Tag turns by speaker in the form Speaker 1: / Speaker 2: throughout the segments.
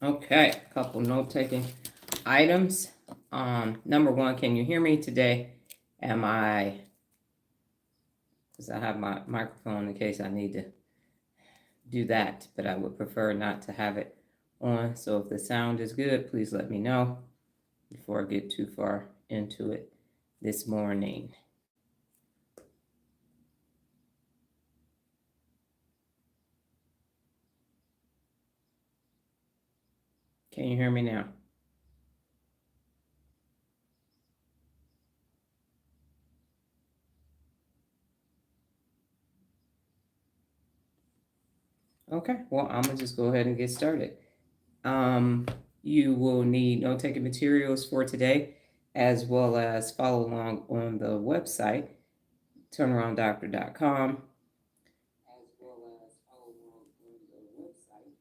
Speaker 1: Okay, a couple note-taking items. Number one, can you hear me today? Because I have my microphone in case I need to do that, but I would prefer not to have it on. So if the sound is good, please let me know before I get too far into it this morning. Can you hear me now? Okay, well, I'm gonna just go ahead and get started. You will need note-taking materials for today, as well as follow along on the website, turnarounddoctor.com, as well as follow along on the website.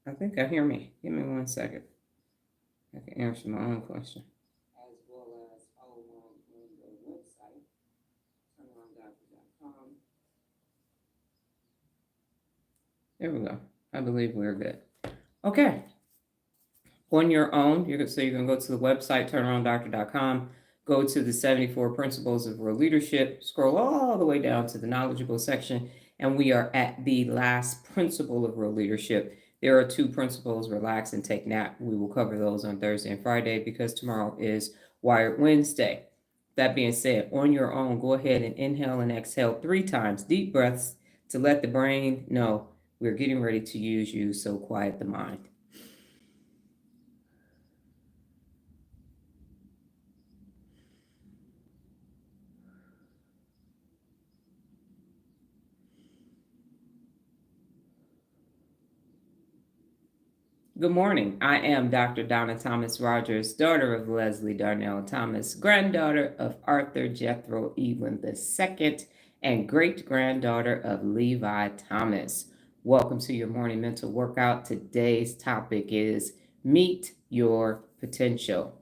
Speaker 1: I think I hear me. Give me 1 second. I can answer my own question. As well as follow along on the website, turnarounddoctor.com. There we go. I believe we're good. Okay. On your own, you're going to go to the website, turnarounddoctor.com, go to the 74 Principles of Real Leadership, scroll all the way down to the knowledgeable section, and we are at the last principle of real leadership. There are 2 principles, relax and take nap. We will cover those on Thursday and Friday because tomorrow is Wired Wednesday. That being said, on your own, go ahead and inhale and exhale 3 times, deep breaths, to let the brain know we're getting ready to use you, so quiet the mind. Good morning. I am Dr. Donna Thomas Rogers, daughter of Leslie Darnell Thomas, granddaughter of Arthur Jethro Evelyn II, and great-granddaughter of Levi Thomas. Welcome to your morning mental workout. Today's topic is Meet Your Potential.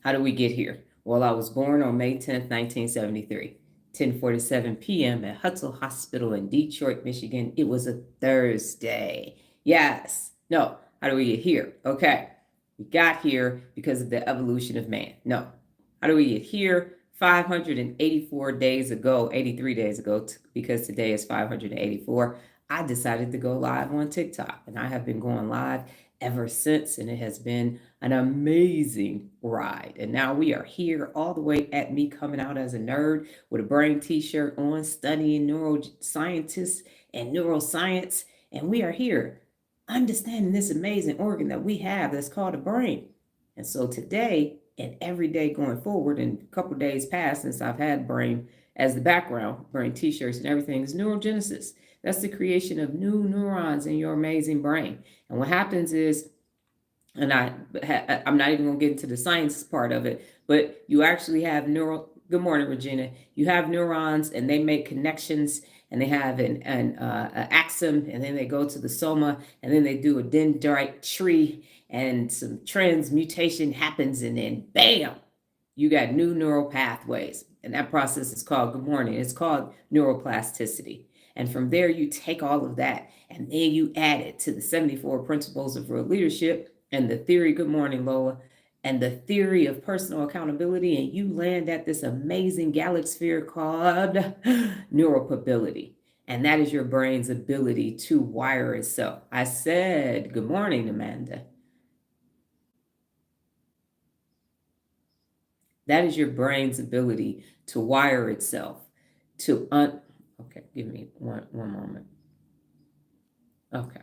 Speaker 1: How do we get here? Well, I was born on May 10th, 1973. 10:47 p.m. at Hutzel Hospital in Detroit, Michigan. It was a Thursday. Yes. No. How do we get here? Okay. We got here because of the evolution of man. No. How do we get here? 584 days ago, 83 days ago, because today is 584, I decided to go live on TikTok. And I have been going live ever since, and it has been an amazing ride. And now we are here all the way at me coming out as a nerd with a brain t-shirt on, studying neuroscientists and neuroscience. And we are here understanding this amazing organ that we have that's called a brain. And so today and every day going forward, and a couple days past since I've had brain as the background, brain t-shirts and everything, is neurogenesis. That's the creation of new neurons in your amazing brain. And what happens is, and I'm not even going to get into the science part of it, but you actually have good morning, Regina. You have neurons and they make connections, and they have an axon, and then they go to the soma, and then they do a dendrite tree, and some transmutation happens, and then bam, you got new neural pathways. And that process is called, good morning, it's called neuroplasticity. And from there, you take all of that, and then you add it to the 74 Principles of Real Leadership and the theory, good morning, Lola, and the theory of personal accountability, and you land at this amazing galaxy called Neuropability. And that is your brain's ability to wire itself. I said, good morning, Amanda. That is your brain's ability to wire itself to okay, give me one moment. Okay.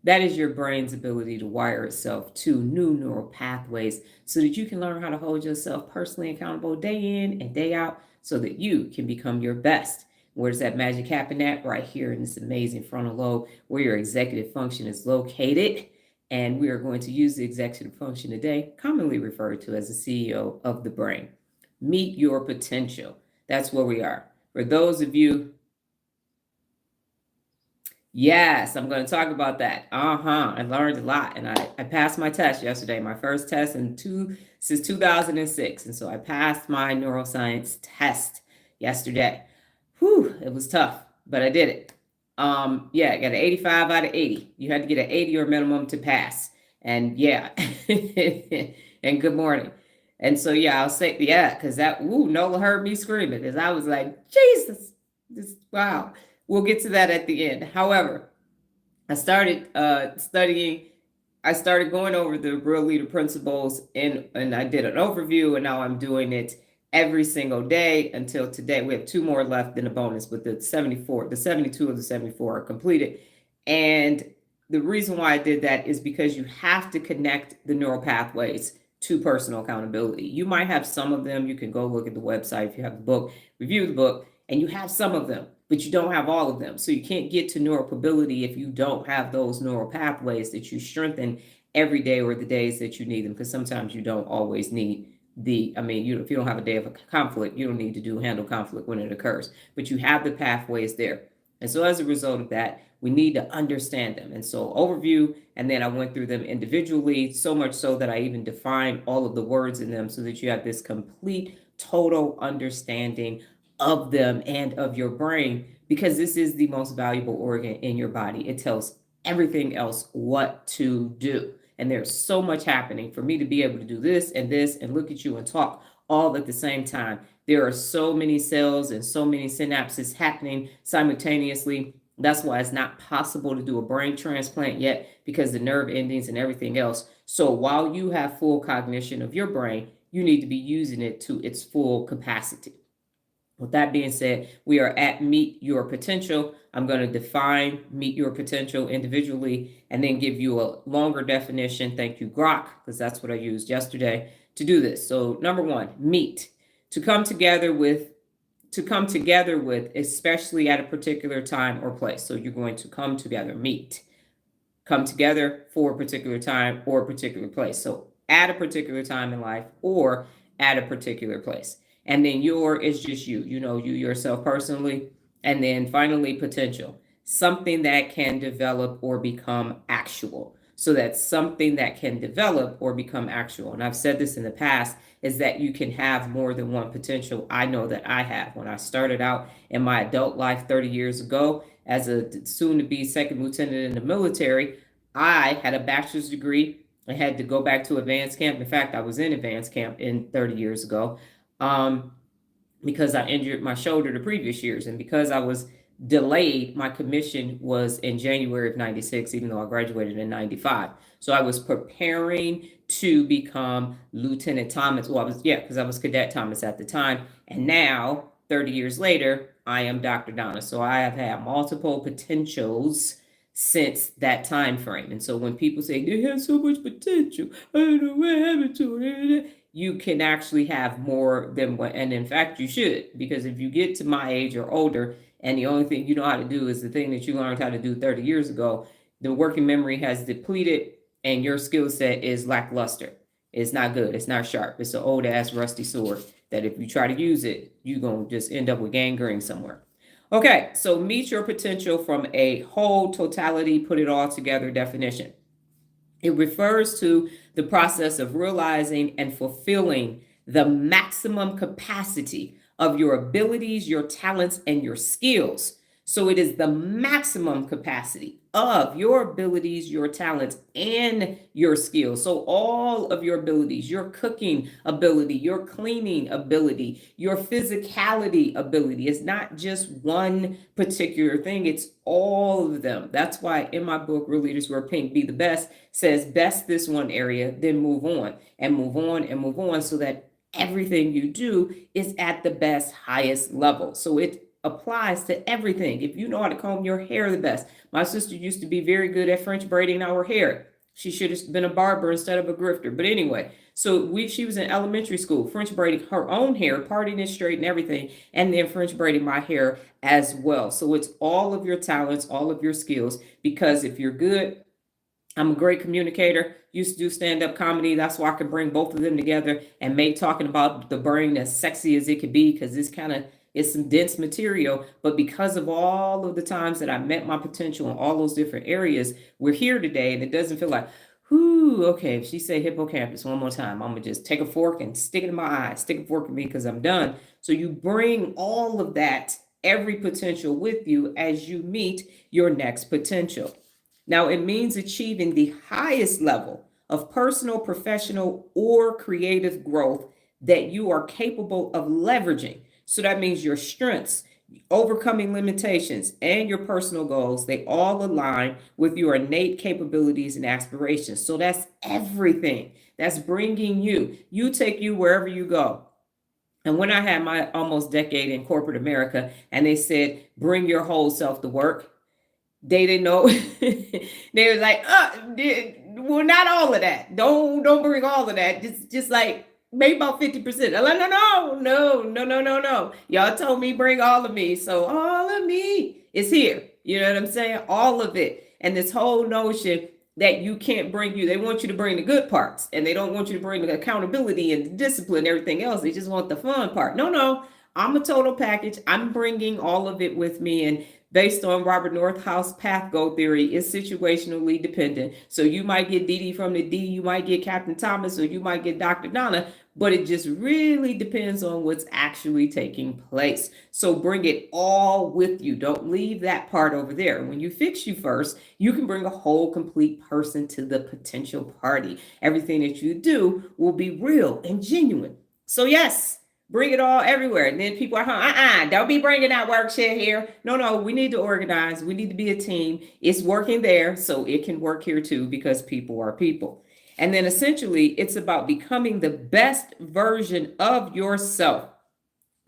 Speaker 1: That is your brain's ability to wire itself to new neural pathways so that you can learn how to hold yourself personally accountable day in and day out so that you can become your best. Where's that magic happen at? Right here in this amazing frontal lobe where your executive function is located. And we are going to use the executive function today, commonly referred to as the CEO of the brain. Meet your potential. That's where we are. For those of you, yes, I'm going to talk about that. I learned a lot, and I passed my test yesterday, my first test since 2006. And so I passed my neuroscience test yesterday. Whew, it was tough, but I did it. Yeah, I got an 85 out of 80. You had to get an 80 or minimum to pass. And yeah, and good morning. And so, yeah, I'll say, yeah, because Nola heard me screaming because I was like, Jesus, wow. We'll get to that at the end. However, I started studying. I started going over the real leader principles, and I did an overview, and now I'm doing it every single day until today. We have 2 more left in a bonus, but the 72 of the 74 are completed. And the reason why I did that is because you have to connect the neural pathways to personal accountability. You might have some of them. You can go look at the website if you have the book, review the book, and you have some of them, but you don't have all of them. So you can't get to neuropability if you don't have those neural pathways that you strengthen every day or the days that you need them, because sometimes you don't always need if you don't have a day of a conflict, you don't need to handle conflict when it occurs, but you have the pathways there. And so as a result of that, we need to understand them. And so overview, and then I went through them individually, so much so that I even defined all of the words in them so that you have this complete, total understanding of them and of your brain, because this is the most valuable organ in your body. It tells everything else what to do. And there's so much happening for me to be able to do this and look at you and talk all at the same time. There are so many cells and so many synapses happening simultaneously. That's why it's not possible to do a brain transplant yet, because the nerve endings and everything else. So while you have full cognition of your brain, you need to be using it to its full capacity. With that being said, we are at Meet Your Potential. I'm going to define Meet Your Potential individually and then give you a longer definition. Thank you, Grok, because that's what I used yesterday to do this. So number 1, meet. To come together with, especially at a particular time or place. So you're going to come together, meet. Come together for a particular time or a particular place. So at a particular time in life or at a particular place. And then your is just you yourself personally. And then finally, potential, something that can develop or become actual. So that's something that can develop or become actual. And I've said this in the past, is that you can have more than one potential. I know that I have. When I started out in my adult life 30 years ago as a soon-to-be second lieutenant in the military, I had a bachelor's degree. I had to go back to advanced camp. In fact, I was in advanced camp 30 years ago. Because I injured my shoulder the previous years. And because I was delayed, my commission was in January of 96, even though I graduated in 95. So I was preparing to become Lieutenant Thomas. Well, because I was Cadet Thomas at the time. And now, 30 years later, I am Dr. Donna. So I have had multiple potentials since that time frame. And so when people say they have so much potential, I don't know what happened to it, you can actually have more than one. And in fact, you should, because if you get to my age or older, and the only thing you know how to do is the thing that you learned how to do 30 years ago, the working memory has depleted and your skill set is lackluster. It's not good. It's not sharp. It's an old ass rusty sword that if you try to use it, you're going to just end up with gangrene somewhere. Okay, so meet your potential from a whole totality, put it all together definition. It refers to the process of realizing and fulfilling the maximum capacity of your abilities, your talents, and your skills. So it is the maximum capacity of your abilities, your talents, and your skills. So all of your abilities, your cooking ability, your cleaning ability, your physicality ability. It's not just one particular thing, it's all of them. That's why in my book, Real Leaders Wear Pink, Be the Best, says best this one area, then move on and move on and move on, so that everything you do is at the best, highest level. So it applies to everything. If you know how to comb your hair the best. My sister used to be very good at French braiding our hair. She should have been a barber instead of a grifter. But anyway, so she was in elementary school, French braiding her own hair, parting it straight and everything, and then French braiding my hair as well. So it's all of your talents, all of your skills, because if you're good, I'm a great communicator, used to do stand-up comedy. That's why I can bring both of them together and make talking about the brain as sexy as it could be, because it's some dense material. But because of all of the times that I met my potential in all those different areas, we're here today, and it doesn't feel like, whoo, okay, if she say hippocampus one more time, I'm going to just take a fork and stick it in my eye, stick a fork in me because I'm done. So you bring all of that every potential with you as you meet your next potential. Now, it means achieving the highest level of personal, professional, or creative growth that you are capable of leveraging. So that means your strengths, overcoming limitations, and your personal goals, they all align with your innate capabilities and aspirations. So that's everything. That's bringing you. You take you wherever you go. And when I had my almost decade in corporate America and they said, bring your whole self to work, they didn't know. They were like, well, not all of that. Don't bring all of that. Just like maybe about 50%. I'm like, no. Y'all told me bring all of me. So all of me is here. You know what I'm saying? All of it. And this whole notion that you can't bring you, they want you to bring the good parts and they don't want you to bring the accountability and the discipline and everything else. They just want the fun part. No, I'm a total package. I'm bringing all of it with me. And based on Robert Northhouse path goal theory, is situationally dependent. So you might get Dee Dee from the D, you might get Captain Thomas, or you might get Dr. Donna, but it just really depends on what's actually taking place. So bring it all with you. Don't leave that part over there. When you fix you first, you can bring a whole complete person to the potential party. Everything that you do will be real and genuine. So yes, bring it all everywhere. And then people are, don't be bringing that work shit here. No, we need to organize. We need to be a team. It's working there, so it can work here too, because people are people. And then essentially, it's about becoming the best version of yourself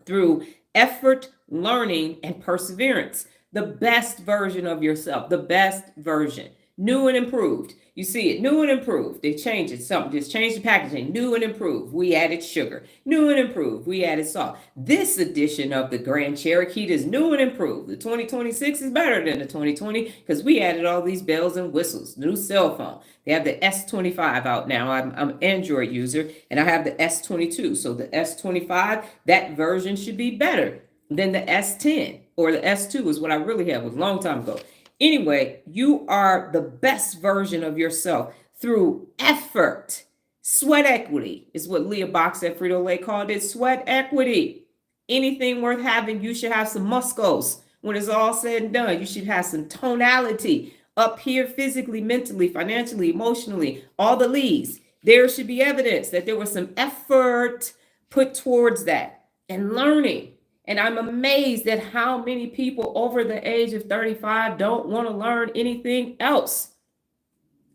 Speaker 1: through effort, learning, and perseverance. The best version of yourself, the best version, new and improved. You see it, new and improved. They changed it, something, just changed the packaging, new and improved. We added sugar, new and improved. We added salt. This edition of the Grand Cherokee is new and improved. The 2026 is better than the 2020 because we added all these bells and whistles. New cell phone. They have the S25 out now. I'm an Android user, and I have the S22. So the S25, that version should be better than the S10, or the S2 is what I really had, was a long time ago. Anyway, you are the best version of yourself through effort. Sweat equity is what Leah Box at Frito-Lay called it. Sweat equity. Anything worth having, you should have some muscles. When it's all said and done, you should have some tonality up here, physically, mentally, financially, emotionally, all the leads. There should be evidence that there was some effort put towards that and learning. And I'm amazed at how many people over the age of 35 don't want to learn anything else.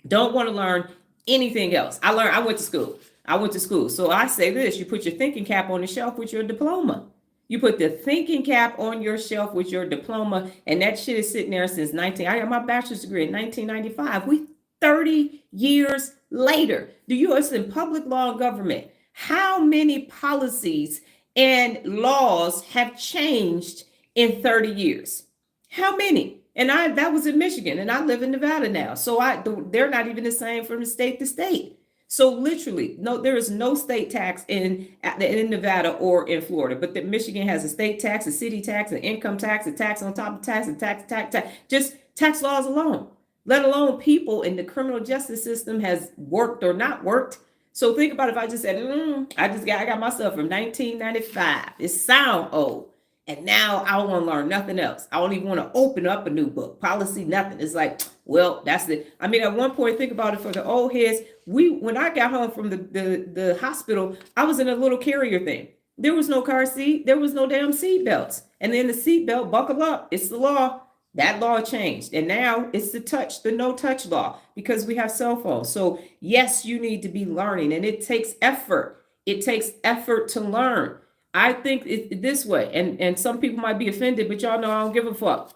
Speaker 1: Don't want to learn anything else. I went to school. So I say this, you put your thinking cap on the shelf with your diploma. You put the thinking cap on your shelf with your diploma, and that shit is sitting there since I got my bachelor's degree in 1995. We 30 years later. The U.S. in public law and government. How many policies and laws have changed in 30 years? How many? And that was in Michigan, and I live in Nevada now. So they're not even the same from state to state. So literally, no, there is no state tax in Nevada or in Florida, but that Michigan has a state tax, a city tax, an income tax, a tax on top of tax, and tax, just tax laws alone, let alone people in the criminal justice system has worked or not worked. So think about if I just said, I got my stuff from 1995. It sound old. And now I don't want to learn nothing else. I don't even want to open up a new book, policy, nothing. It's like, well, that's it. I mean, at one point, think about it for the old heads. When I got home from the hospital, I was in a little carrier thing. There was no car seat. There was no damn seat belts. And then the seat belt, buckle up. It's the law. That law changed. And now it's the no touch law, because we have cell phones. So yes, you need to be learning, and it takes effort. It takes effort to learn. I think it this way, and some people might be offended, but y'all know I don't give a fuck.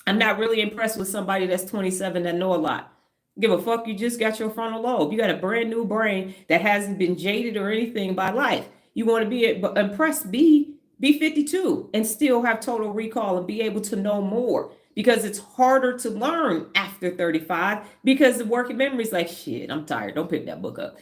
Speaker 1: I'm not really impressed with somebody that's 27 that know a lot. Give a fuck, you just got your frontal lobe. You got a brand new brain that hasn't been jaded or anything by life. You want to be impressed, be 52 and still have total recall and be able to know more, because it's harder to learn after 35 because the working memory is like, shit, I'm tired. Don't pick that book up.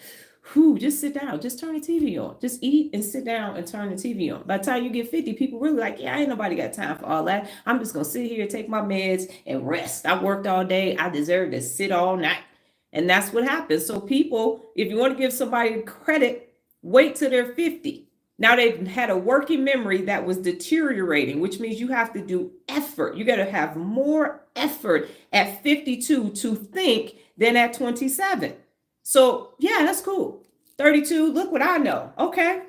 Speaker 1: Just sit down, just turn the TV on, just eat and sit down and turn the TV on. By the time you get 50, people really like, yeah, ain't nobody got time for all that. I'm just gonna sit here, take my meds and rest. I worked all day. I deserve to sit all night. And that's what happens. So people, if you want to give somebody credit, wait till they're 50. Now they've had a working memory that was deteriorating, which means you have to do effort. You got to have more effort at 52 to think than at 27. So, yeah, that's cool. 32, look what I know. Okay.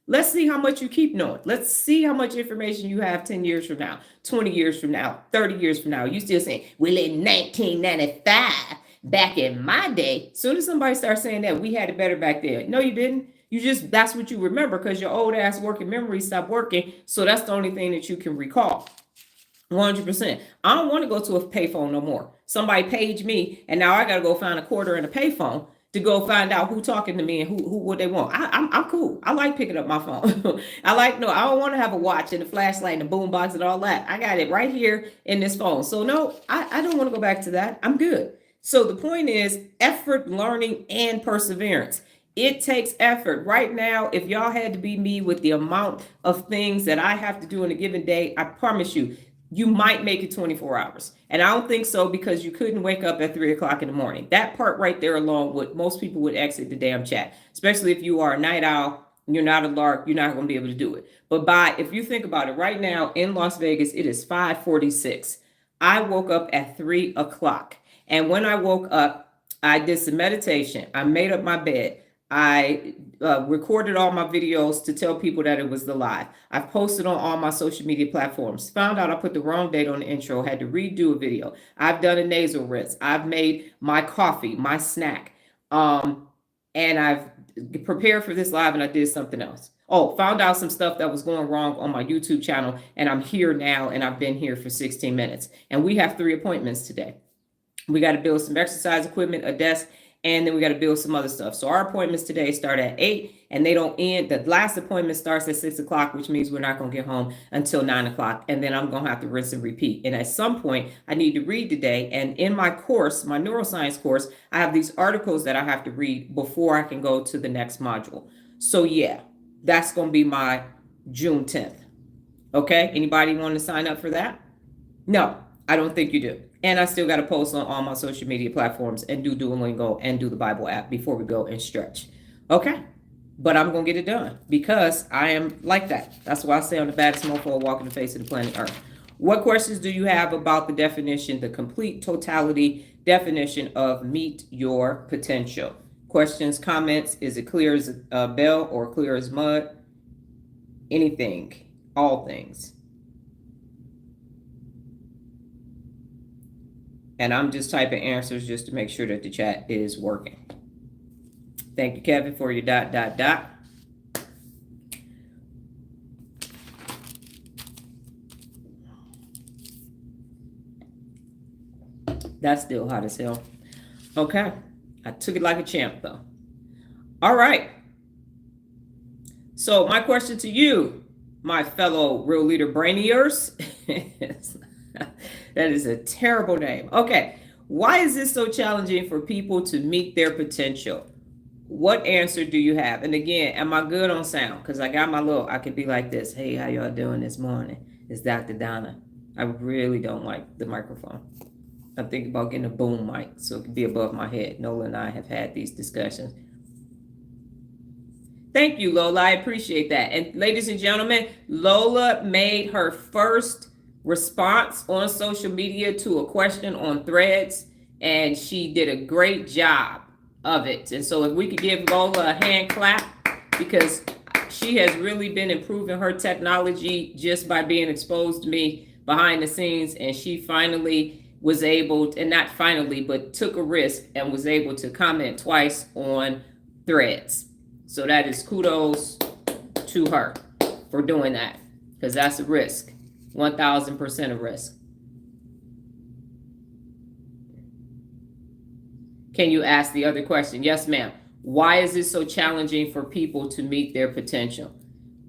Speaker 1: Let's see how much you keep knowing. Let's see how much information you have 10 years from now, 20 years from now, 30 years from now. You still saying, well, in 1995, back in my day. Soon as somebody starts saying that, we had it better back then. No, you didn't. You just, that's what you remember because your old ass working memory stopped working. So that's the only thing that you can recall. 100%. I don't want to go to a payphone no more. Somebody paged me, and now I got to go find a quarter in a payphone to go find out who talking to me and who what they want. I'm cool. I like picking up my phone. I don't want to have a watch and a flashlight and a boombox and all that. I got it right here in this phone. So no, I don't want to go back to that. I'm good. So the point is effort, learning, and perseverance. It takes effort. Right now, if y'all had to be me with the amount of things that I have to do in a given day, I promise you, you might make it 24 hours. And I don't think so because you couldn't wake up at 3 o'clock in the morning. That part right there alone would, most people would exit the damn chat, especially if you are a night owl, you're not a lark, you're not going to be able to do it. But if you think about it right now in Las Vegas, it is 5:46. I woke up at 3 o'clock. And when I woke up, I did some meditation. I made up my bed. I recorded all my videos to tell people that it was the live. I've posted on all my social media platforms. Found out I put the wrong date on the intro. Had to redo a video. I've done a nasal rinse. I've made my coffee, my snack. And I've prepared for this live and I did something else. Oh, found out some stuff that was going wrong on my YouTube channel. And I'm here now and I've been here for 16 minutes. And we have 3 appointments today. We got to build some exercise equipment, a desk, and then we got to build some other stuff. So our appointments today start at 8 and they don't end. The last appointment starts at 6 o'clock, which means we're not going to get home until 9 o'clock. And then I'm going to have to rinse and repeat. And at some point I need to read today. And in my course, my neuroscience course, I have these articles that I have to read before I can go to the next module. So yeah, that's going to be my June 10th. Okay. Anybody want to sign up for that? No, I don't think you do. And I still got to post on all my social media platforms and do Duolingo and do the Bible app before we go and stretch. Okay. But I'm going to get it done because I am like that. That's why I say I'm the baddest mofo walking the face of the planet Earth. What questions do you have about the definition, the complete totality definition of meet your potential? Questions, comments, is it clear as a bell or clear as mud? Anything, all things. And I'm just typing answers just to make sure that the chat is working. Thank you, Kevin, for your ... That's still hot as hell. Okay. I took it like a champ, though. All right. So my question to you, my fellow real leader brainiers, that is a terrible name. Okay. Why is this so challenging for people to meet their potential? What answer do you have? And again, am I good on sound? Because I got my I could be like this. Hey, how y'all doing this morning? It's Dr. Donna. I really don't like the microphone. I'm thinking about getting a boom mic so it can be above my head. Nola and I have had these discussions. Thank you, Lola. I appreciate that. And ladies and gentlemen, Lola made her first response on social media to a question on Threads, and she did a great job of it. And so if we could give Lola a hand clap, because she has really been improving her technology just by being exposed to me behind the scenes, and she finally was able to, and not finally, but took a risk and was able to comment twice on Threads. So that is kudos to her for doing that, because that's a risk, 1,000% a risk. Can you ask the other question? Yes, ma'am. Why is it so challenging for people to meet their potential?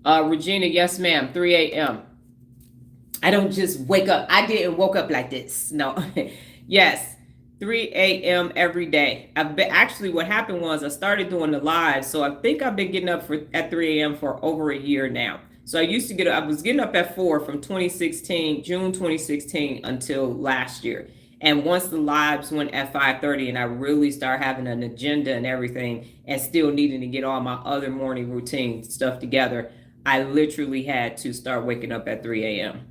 Speaker 1: Regina, yes, ma'am. 3 a.m. I don't just wake up. I didn't woke up like this. No. Yes. 3 a.m. every day. Actually, what happened was I started doing the live. So I think I've been getting up at 3 a.m. for over a year now. So I was getting up at 4 from June 2016 until last year. And once the lives went at 5:30 and I really started having an agenda and everything and still needing to get all my other morning routine stuff together, I literally had to start waking up at 3 a.m.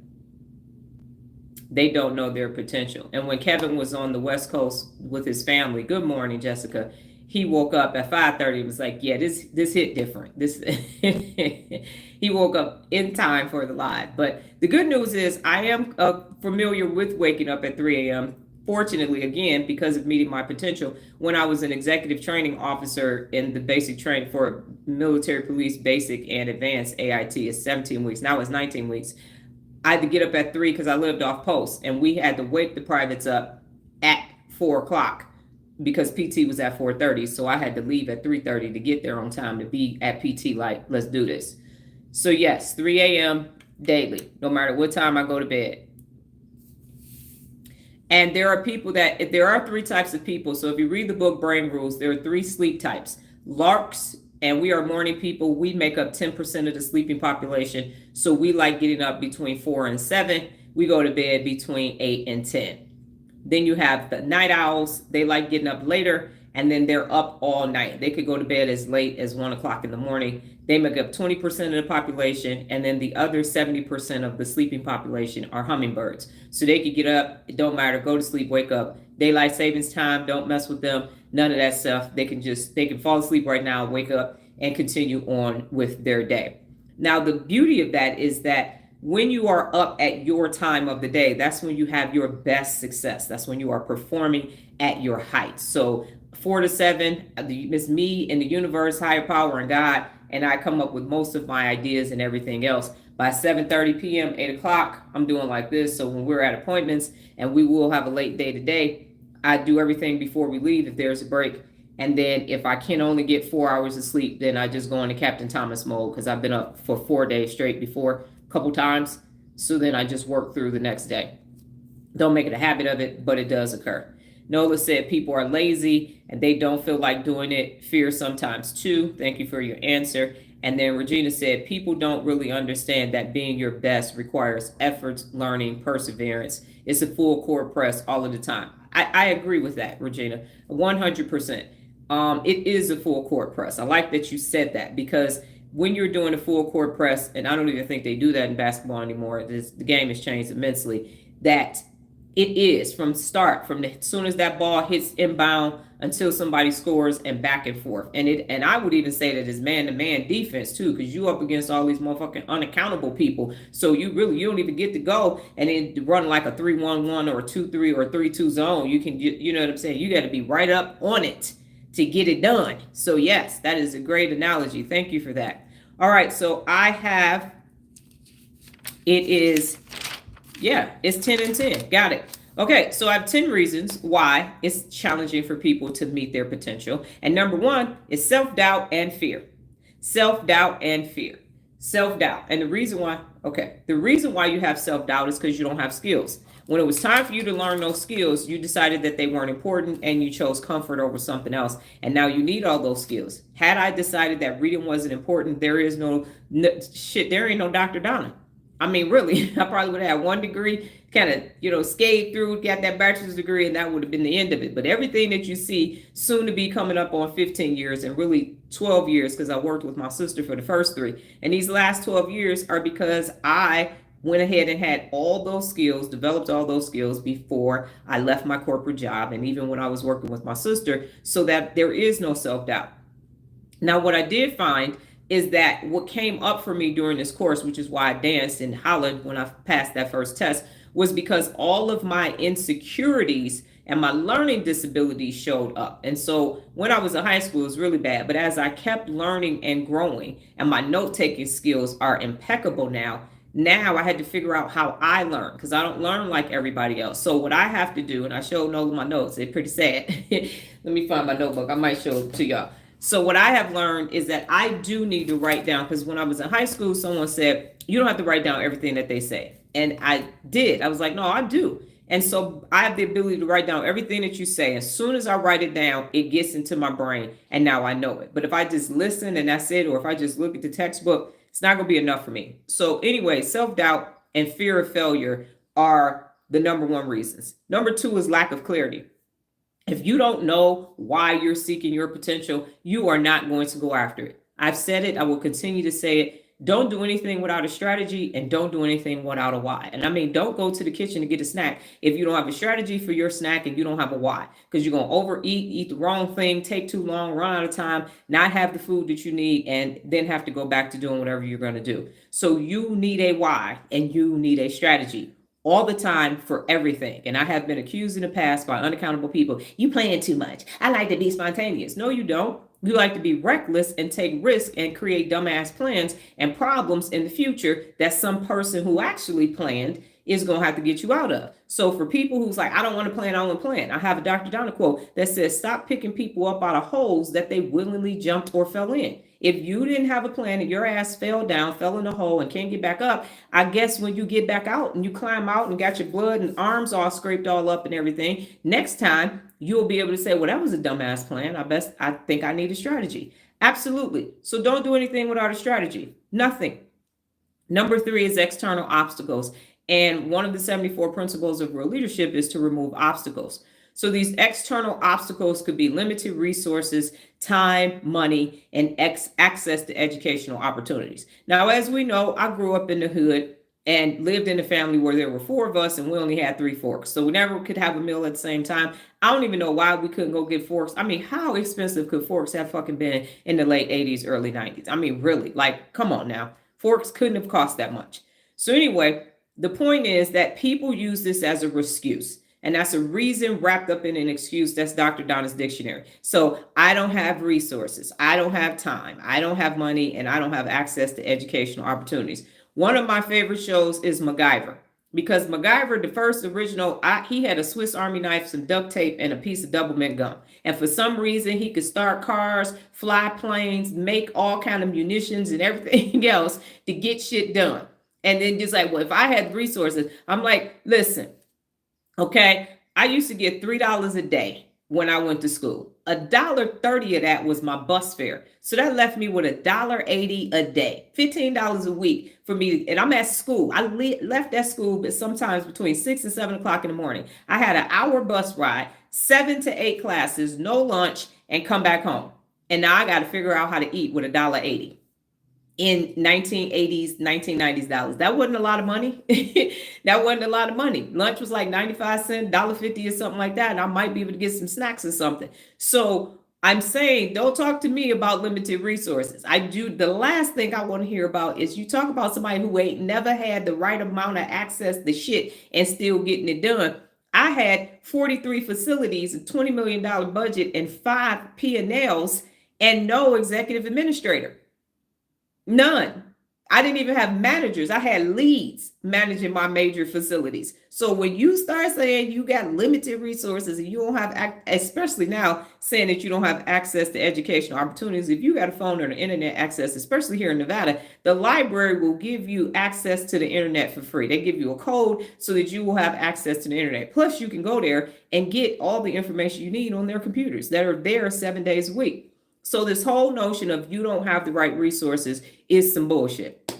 Speaker 1: They don't know their potential. And when Kevin was on the West Coast with his family, good morning, Jessica. He woke up at 5:30 and was like, yeah, this hit different. This he woke up in time for the live. But the good news is I am familiar with waking up at 3 a.m. Fortunately, again, because of meeting my potential, when I was an executive training officer in the basic training for military police basic and advanced AIT, is 17 weeks. Now it's 19 weeks. I had to get up at 3 because I lived off post, and we had to wake the privates up at 4 o'clock because PT was at 4:30. So I had to leave at 3:30 to get there on time to be at PT like, let's do this. So yes, 3 a.m. daily, no matter what time I go to bed. And there are people that, there are 3 types of people. So if you read the book Brain Rules, there are 3 sleep types. Larks, and we are morning people. We make up 10% of the sleeping population. So we like getting up between 4 and 7. We go to bed between 8 and 10. Then you have the night owls. They like getting up later, and then they're up all night. They could go to bed as late as 1 o'clock in the morning. They make up 20% of the population, and then the other 70% of the sleeping population are hummingbirds. So they could get up, it don't matter, go to sleep, wake up. Daylight savings time, don't mess with them, none of that stuff. They can fall asleep right now, wake up, and continue on with their day. Now, the beauty of that is that when you are up at your time of the day, that's when you have your best success. That's when you are performing at your height. So 4 to 7, it's me and the universe, higher power, and God, and I come up with most of my ideas and everything else. By 7:30 p.m., 8 o'clock, I'm doing like this. So when we're at appointments and we will have a late day today, I do everything before we leave if there's a break. And then if I can only get 4 hours of sleep, then I just go into Captain Thomas mode because I've been up for 4 days straight before, a couple times. So then I just work through the next day. Don't make it a habit of it, but it does occur. Nola said people are lazy and they don't feel like doing it. Fear sometimes too. Thank you for your answer. And then Regina said people don't really understand that being your best requires effort, learning, perseverance. It's a full court press all of the time. I agree with that, Regina, 100%. It is a full court press. I like that you said that because when you're doing a full court press, and I don't even think they do that in basketball anymore, the game has changed immensely, that it is from start, from as soon as that ball hits inbound until somebody scores and back and forth. And I would even say that it's man-to-man defense too, because you up against all these motherfucking unaccountable people. So you don't even get to go and then run like a 3-1-1 or a 2-3 or a 3-2 zone. You know what I'm saying? You got to be right up on it to get it done. So yes, that is a great analogy. Thank you for that. All right, so it's 10 and 10. Got it. Okay, so I have 10 reasons why it's challenging for people to meet their potential. And number 1 is self-doubt and fear. Self-doubt and fear. Self-doubt. And the reason why you have self-doubt is because you don't have skills. When it was time for you to learn those skills, you decided that they weren't important and you chose comfort over something else. And now you need all those skills. Had I decided that reading wasn't important, there ain't no Dr. Donna. I mean, really, I probably would have had 1 degree, kind of, scathed through, got that bachelor's degree, and that would have been the end of it. But everything that you see soon to be coming up on 15 years and really 12 years, because I worked with my sister for the first 3. And these last 12 years are because I went ahead and had all those skills, developed all those skills before I left my corporate job. And even when I was working with my sister, so that there is no self-doubt. Now, what I did find is that what came up for me during this course, which is why I danced and hollered when I passed that first test, was because all of my insecurities and my learning disabilities showed up. And so when I was in high school, it was really bad. But as I kept learning and growing, and my note-taking skills are impeccable now I had to figure out how I learn, because I don't learn like everybody else. So what I have to do, and I showed all of my notes, they're pretty sad. Let me find my notebook. I might show it to y'all. So what I have learned is that I do need to write down, because when I was in high school, someone said, you don't have to write down everything that they say. And I did. I was like, no, I do. And so I have the ability to write down everything that you say. As soon as I write it down, it gets into my brain, and now I know it. But if I just listen and that's it, or if I just look at the textbook, it's not going to be enough for me. So anyway, self-doubt and fear of failure are the number 1 reasons. Number 2 is lack of clarity. If you don't know why you're seeking your potential, you are not going to go after it. I've said it. I will continue to say it. Don't do anything without a strategy, and don't do anything without a why. And I mean, don't go to the kitchen to get a snack if you don't have a strategy for your snack and you don't have a why, because you're going to overeat, eat the wrong thing, take too long, run out of time, not have the food that you need, and then have to go back to doing whatever you're going to do. So you need a why and you need a strategy all the time for everything. And I have been accused in the past by unaccountable people. You plan too much. I like to be spontaneous. No, you don't. You like to be reckless and take risks and create dumbass plans and problems in the future that some person who actually planned is going to have to get you out of. So for people who's like, I don't want to plan, I don't want to plan. I have a Dr. Donna quote that says, stop picking people up out of holes that they willingly jumped or fell in. If you didn't have a plan and your ass fell down, fell in a hole and can't get back up, I guess when you get back out and you climb out and got your blood and arms all scraped all up and everything, next time you'll be able to say, well, that was a dumbass plan. I think I need a strategy. Absolutely. So don't do anything without a strategy. Nothing. Number 3 is external obstacles. And one of the 74 principles of real leadership is to remove obstacles. So these external obstacles could be limited resources, time, money, and access to educational opportunities. Now, as we know, I grew up in the hood and lived in a family where there were 4 of us and we only had 3 forks. So we never could have a meal at the same time. I don't even know why we couldn't go get forks. I mean, how expensive could forks have fucking been in the late 80s, early 90s? I mean, really, like, come on now. Forks couldn't have cost that much. So anyway, the point is that people use this as an excuse. And that's a reason wrapped up in an excuse. That's Dr. Donna's dictionary. So I don't have resources. I don't have time. I don't have money. And I don't have access to educational opportunities. One of my favorite shows is MacGyver. Because MacGyver, the first original, he had a Swiss Army knife, some duct tape, and a piece of double mint gum. And for some reason, he could start cars, fly planes, make all kind of munitions and everything else to get shit done. And then just like, well, if I had resources, I'm like, listen, okay, I used to get $3 a day when I went to school. $1.30 of that was my bus fare. So that left me with $1.80 a day, $15 a week for me. And I'm at school. I left that school, but sometimes between 6 and 7 o'clock in the morning. I had an hour bus ride, 7 to 8 classes, no lunch, and come back home. And now I got to figure out how to eat with $1.80. In 1980s, 1990s dollars. That wasn't a lot of money. That wasn't a lot of money. Lunch was like 95 cents, $1.50 or something like that. And I might be able to get some snacks or something. So I'm saying, don't talk to me about limited resources. The last thing I want to hear about is you talk about somebody who ain't never had the right amount of access to shit and still getting it done. I had 43 facilities, a $20 million budget, and 5 P&Ls and no executive administrator. None. I didn't even have managers. I had leads managing my major facilities. So when you start saying you got limited resources and you don't have, especially now saying that you don't have access to educational opportunities, if you got a phone or an internet access, especially here in Nevada, the library will give you access to the internet for free. They give you a code so that you will have access to the internet. Plus you can go there and get all the information you need on their computers that are there 7 days a week. So this whole notion of you don't have the right resources is some bullshit,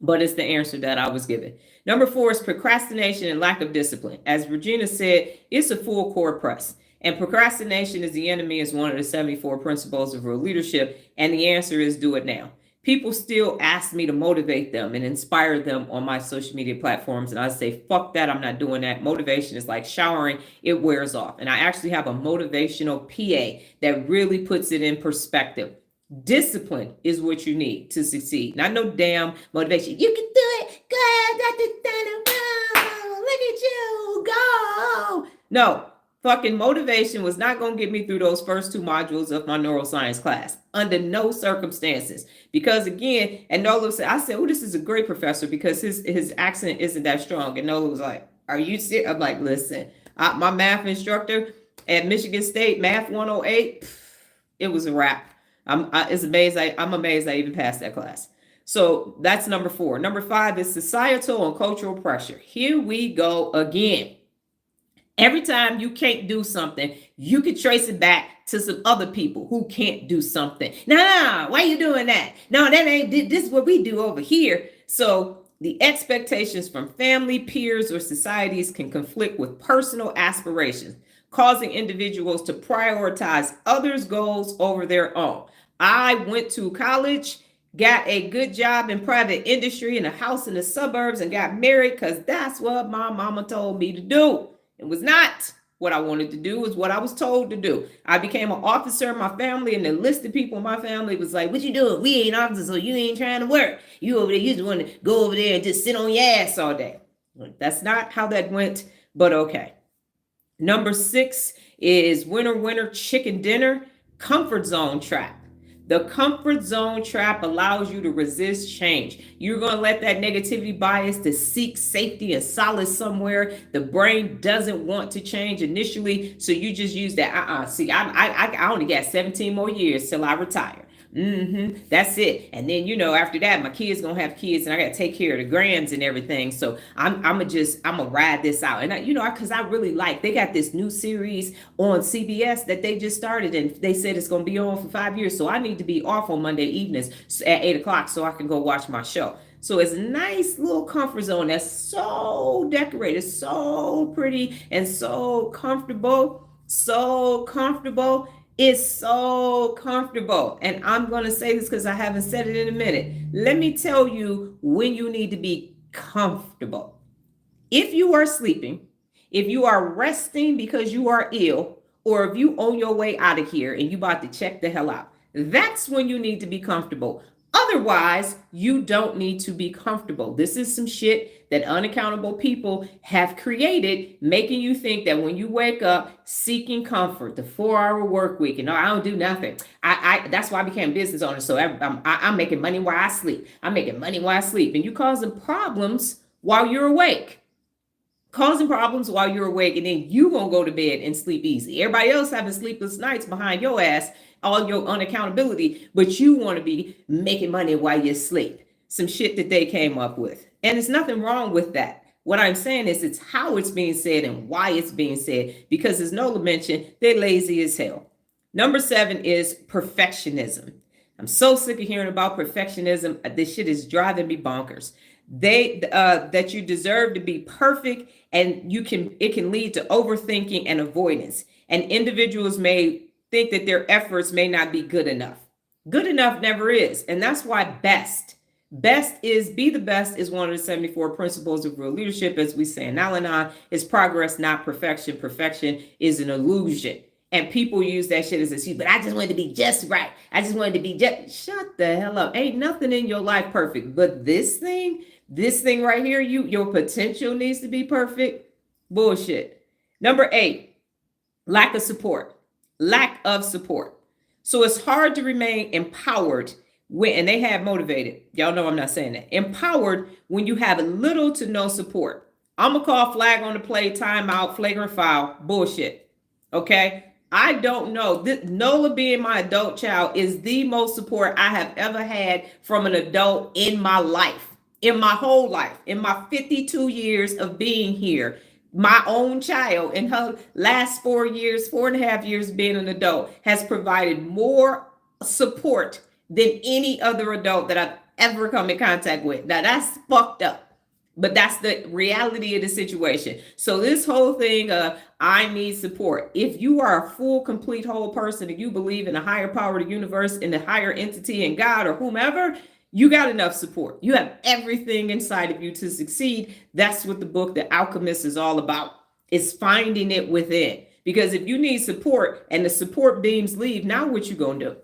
Speaker 1: but it's the answer that I was given. Number 4 is procrastination and lack of discipline. As Regina said, it's a full court press, and procrastination is the enemy is one of the 74 principles of real leadership. And the answer is do it now. People still ask me to motivate them and inspire them on my social media platforms. And I say, fuck that. I'm not doing that. Motivation is like showering. It wears off. And I actually have a motivational PA that really puts it in perspective. Discipline is what you need to succeed. Not no damn motivation. You can do it. Go, Dr. Donna, go. Look at you. Go. No. Fucking motivation was not going to get me through those first 2 modules of my neuroscience class under no circumstances. Because again, and Nola said, I said, oh, this is a great professor because his accent isn't that strong. And Nola was like, are you serious? I'm like, listen, my math instructor at Michigan State, Math 108, it was a wrap. It's amazing. I'm amazed I even passed that class. So that's number 4. Number 5 is societal and cultural pressure. Here we go again. Every time you can't do something, you can trace it back to some other people who can't do something. No, why are you doing that? No, that ain't, this is what we do over here. So the expectations from family, peers, or societies can conflict with personal aspirations, causing individuals to prioritize others' goals over their own. I went to college, got a good job in private industry and a house in the suburbs and got married because that's what my mama told me to do. It was not what I wanted to do, is what I was told to do. I became an officer in my family, and the list of people in my family was like, what you doing? We ain't officers, so you ain't trying to work. You over there, you just want to go over there and just sit on your ass all day. That's not how that went, but okay. Number 6 is winner, chicken dinner, comfort zone trap. The comfort zone trap allows you to resist change. You're going to let that negativity bias to seek safety and solace somewhere. The brain doesn't want to change initially, so you just use that. See, I only got 17 more years till I retire. That's it. And then, after that, my kids gonna have kids, and I gotta take care of the grands and everything. So I'm gonna ride this out. And because I really they got this new series on CBS that they just started, and they said it's gonna be on for 5 years. So I need to be off on Monday evenings at 8 o'clock so I can go watch my show. So it's a nice little comfort zone that's so decorated, so pretty, and so comfortable. It's so comfortable. And I'm going to say this because I haven't said it in a minute. Let me tell you when you need to be comfortable. If you are sleeping, if you are resting because you are ill, or if you on your way out of here and you about to check the hell out, that's when you need to be comfortable. Otherwise, you don't need to be comfortable. This is some shit that unaccountable people have created, making you think that when you wake up seeking comfort, the 4-hour work week, I don't do nothing. That's why I became a business owner. So I'm making money while I sleep. I'm making money while I sleep. And you causing problems while you're awake. And then you gonna go to bed and sleep easy. Everybody else having sleepless nights behind your ass, all your unaccountability, but you want to be making money while you sleep. Some shit that they came up with. And there's nothing wrong with that. What I'm saying is it's how it's being said and why it's being said, because as Nola mentioned, they're lazy as hell. Number 7 is perfectionism. I'm so sick of hearing about perfectionism. This shit is driving me bonkers. That you deserve to be perfect, and it can lead to overthinking and avoidance. And individuals may think that their efforts may not be good enough. Good enough never is. And that's why be the best is one of the 74 principles of real leadership. As we say in Al-Anon, is progress, not perfection. Perfection is an illusion. And people use that shit as an excuse, but I just wanted to be just right. Shut the hell up. Ain't nothing in your life perfect. But this thing right here, your potential needs to be perfect. Bullshit. Number 8, lack of support. So it's hard to remain empowered and they have motivated. Y'all know I'm not saying that. Empowered when you have little to no support. I'm going to call flag on the play, timeout, flagrant foul. Bullshit. Okay? I don't know. Nola being my adult child is the most support I have ever had from an adult in my life, in my whole life, in my 52 years of being here. My own child in her last 4.5 years being an adult has provided more support than any other adult that I've ever come in contact with. Now that's fucked up, but that's the reality of the situation. So this whole thing of I need support. If you are a full, complete, whole person and you believe in a higher power of the universe, in the higher entity, in God or whomever, you got enough support. You have everything inside of you to succeed. That's what the book, The Alchemist, is all about, is finding it within. Because if you need support and the support beams leave, now what you going to do?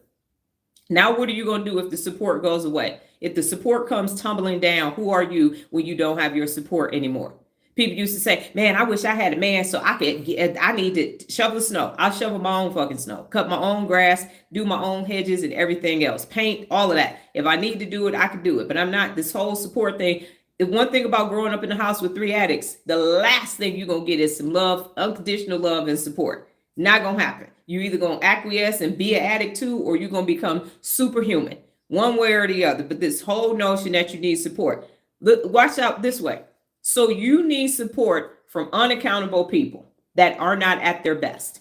Speaker 1: Now, what are you going to do if the support goes away? If the support comes tumbling down, who are you when you don't have your support anymore? People used to say, man, I wish I had a man so I need to shovel snow. I'll shovel my own fucking snow, cut my own grass, do my own hedges and everything else, paint, all of that. If I need to do it, I can do it. But I'm not this whole support thing. The one thing about growing up in the house with 3 addicts, the last thing you're going to get is some love, unconditional love and support. Not going to happen. You're either going to acquiesce and be an addict too, or you're going to become superhuman, one way or the other. But this whole notion that you need support, look, watch out this way. So you need support from unaccountable people that are not at their best.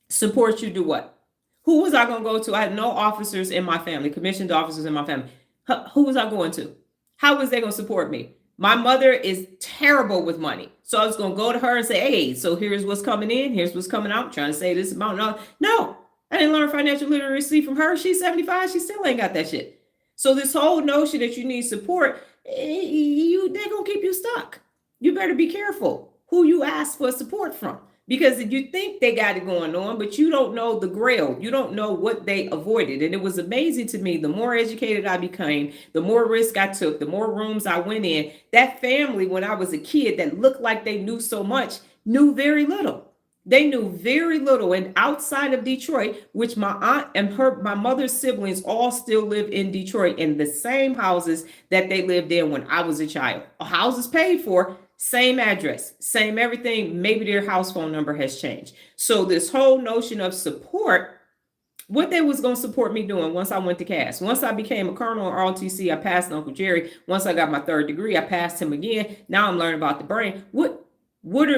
Speaker 1: Support you do what? Who was I going to go to? I had no officers in my family, commissioned officers in my family. Who was I going to? How was they going to support me? My mother is terrible with money. So I was going to go to her and say, hey, so here's what's coming in. Here's what's coming out. I'm trying to say this amount. No, I didn't learn financial literacy from her. She's 75. She still ain't got that shit. So this whole notion that you need support, they're gonna keep you stuck. You better be careful who you ask for support from, because you think they got it going on, but you don't know the grail. You don't know what they avoided. And it was amazing to me. The more educated I became, the more risk I took, the more rooms I went in. That family, when I was a kid, that looked like they knew so much, knew very little. They knew very little. And outside of Detroit, which my aunt and my mother's siblings all still live in Detroit in the same houses that they lived in when I was a child. Houses paid for, same address, same everything. Maybe their house phone number has changed. So this whole notion of support, what they was going to support me doing once I went to CAS. Once I became a colonel in ROTC, I passed Uncle Jerry. Once I got my 3rd degree, I passed him again. Now I'm learning about the brain.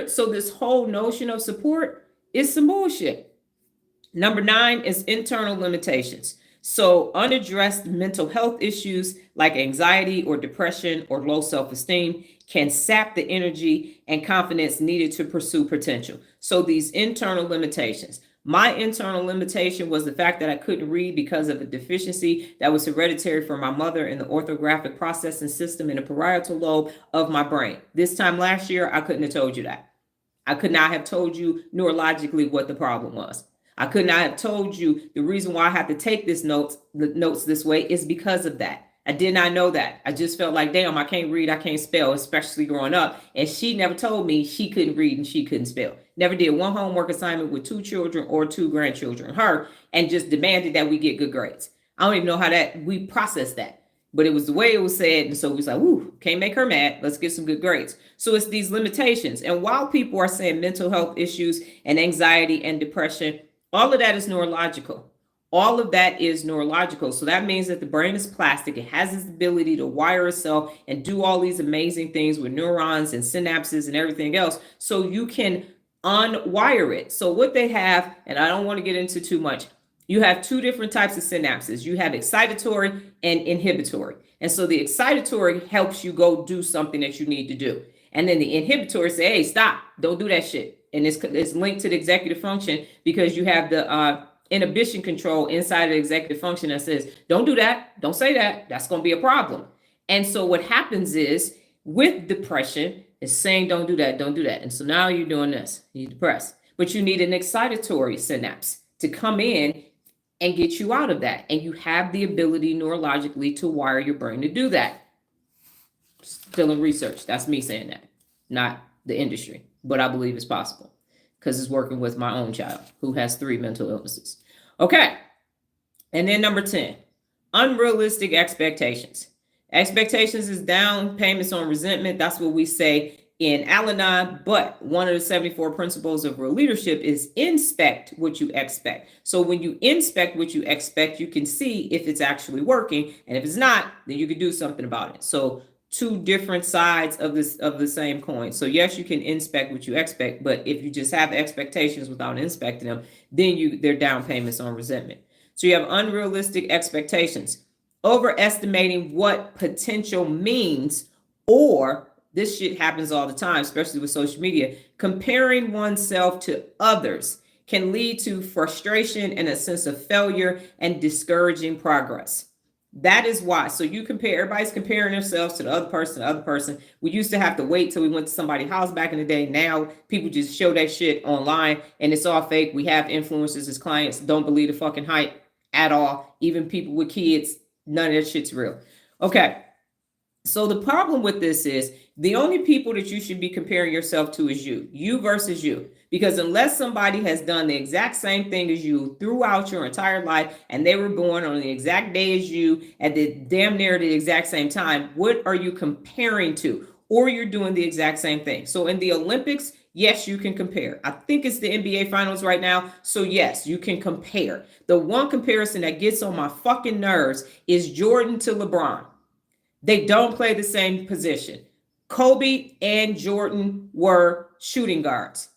Speaker 1: So this whole notion of support is some bullshit. Number 9 is internal limitations. So unaddressed mental health issues like anxiety or depression or low self-esteem can sap the energy and confidence needed to pursue potential. So these internal limitations. My internal limitation was the fact that I couldn't read because of a deficiency that was hereditary from my mother in the orthographic processing system in the parietal lobe of my brain. This time last year, I couldn't have told you that. I could not have told you neurologically what the problem was. I could not have told you the reason why I have to take the notes this way is because of that. I did not know that. I just felt like, damn, I can't read, I can't spell, especially growing up. And she never told me she couldn't read and she couldn't spell. Never did one homework assignment with 2 children or 2 grandchildren, her, and just demanded that we get good grades. I don't even know how we processed that. But it was the way it was said. And so we was like, ooh, can't make her mad. Let's get some good grades. So it's these limitations. And while people are saying mental health issues and anxiety and depression, all of that is neurological. All of that is neurological. So that means that the brain is plastic. It has this ability to wire itself and do all these amazing things with neurons and synapses and everything else. So you can unwire it. So what they have, and I don't want to get into too much, you have 2 different types of synapses. You have excitatory and inhibitory. And so the excitatory helps you go do something that you need to do. And then the inhibitory say, hey, stop, don't do that shit. And it's linked to the executive function because you have the inhibition control inside of the executive function that says, don't do that, don't say that, that's going to be a problem. And so what happens is with depression, it's saying don't do that, don't do that. And so now you're doing this, you're depressed. But you need an excitatory synapse to come in and get you out of that. And you have the ability neurologically to wire your brain to do that. Still in research. That's me saying that, not the industry. But I believe it's possible because it's working with my own child who has 3 mental illnesses. Okay. And then number 10, unrealistic expectations. Expectations is down payments on resentment. That's what we say in Al-Anon, but one of the 74 principles of real leadership is inspect what you expect. So when you inspect what you expect, you can see if it's actually working. And if it's not, then you can do something about it. So 2 different sides of the same coin. So yes, you can inspect what you expect, but if you just have expectations without inspecting them, then they're down payments on resentment. So you have unrealistic expectations, overestimating what potential means, or this shit happens all the time, especially with social media. Comparing oneself to others can lead to frustration and a sense of failure and discouraging progress. That is why. So you compare, everybody's comparing themselves to the other person, We used to have to wait till we went to somebody's house back in the day. Now people just show that shit online and it's all fake. We have influencers as clients. Don't believe the fucking hype at all. Even people with kids, none of that shit's real. Okay. So the problem with this is the only people that you should be comparing yourself to is you versus you. Because unless somebody has done the exact same thing as you throughout your entire life and they were born on the exact day as you at the damn near the exact same time, what are you comparing to? Or you're doing the exact same thing. So in the Olympics, yes, you can compare. I think it's the NBA finals right now. So yes, you can compare. The one comparison that gets on my fucking nerves is Jordan to LeBron. They don't play the same position. Kobe and Jordan were shooting guards.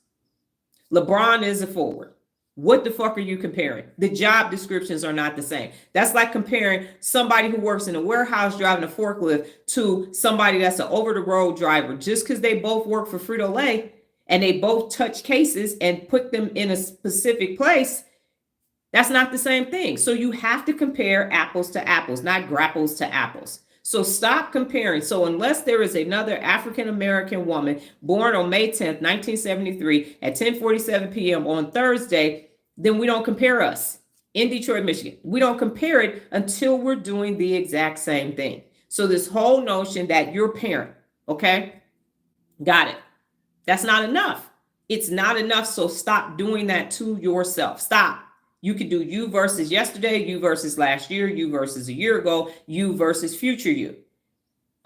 Speaker 1: LeBron is a forward. What the fuck are you comparing? The job descriptions are not the same. That's like comparing somebody who works in a warehouse driving a forklift to somebody that's an over-the-road driver. Just because they both work for Frito-Lay and they both touch cases and put them in a specific place, That's not the same thing. So you have to compare apples to apples, not grapples to apples. So stop comparing. So unless there is another African American woman born on May 10th, 1973 at 10:47 p.m. on Thursday, then we don't compare us in Detroit, Michigan. We don't compare it until we're doing the exact same thing. So this whole notion that you're a parent, okay? Got it. That's not enough. It's not enough. So stop doing that to yourself. Stop. You could do you versus yesterday, you versus last year, you versus a year ago, you versus future you.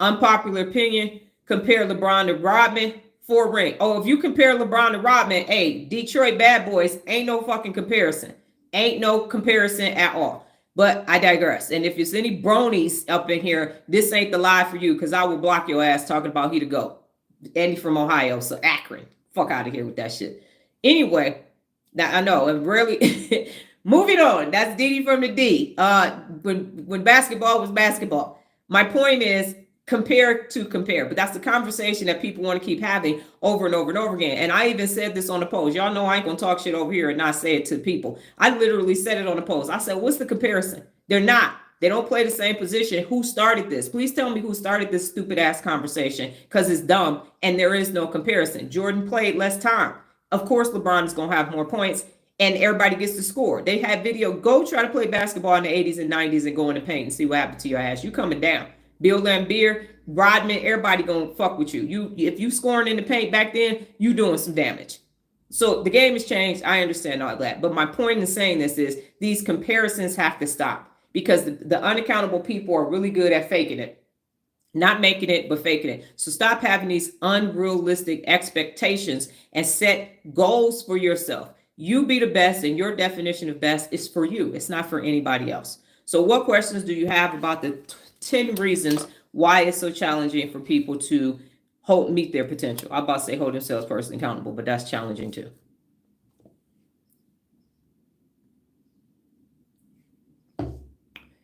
Speaker 1: Unpopular opinion, compare LeBron to Rodman for ring. Oh, if you compare LeBron to Rodman, hey, Detroit Bad Boys, ain't no fucking comparison. Ain't no comparison at all. But I digress. And if there's any bronies up in here, this ain't the live for you, because I will block your ass talking about he to go. Andy from Ohio, so Akron. Fuck out of here with that shit. Anyway, now I know I'm really moving on. That's Didi from the D. When basketball was basketball. My point is compare to compare, but that's the conversation that people want to keep having over and over and over again. And I even said this on the post. Y'all know I ain't gonna talk shit over here and not say it to people. I literally said it on the post. I said, what's the comparison? They're not. They don't play the same position. Who started this? Please tell me who started this stupid ass conversation, because it's dumb and there is no comparison. Jordan played less time. Of course, LeBron is going to have more points and everybody gets to score. They had video. Go try to play basketball in the 80s and 90s and go in the paint and see what happened to your ass. You coming down. Bill Laimbeer, Rodman, everybody going to fuck with you. If you scoring in the paint back then, you doing some damage. So the game has changed. I understand all that. But my point in saying this is these comparisons have to stop. Because the unaccountable people are really good at faking it. Not making it, but faking it. So stop having these unrealistic expectations and set goals for yourself. You be the best, and your definition of best is for you. It's not for anybody else. So what questions do you have about the 10 reasons why it's so challenging for people to meet their potential? I'm about to say hold themselves personally accountable, but that's challenging too.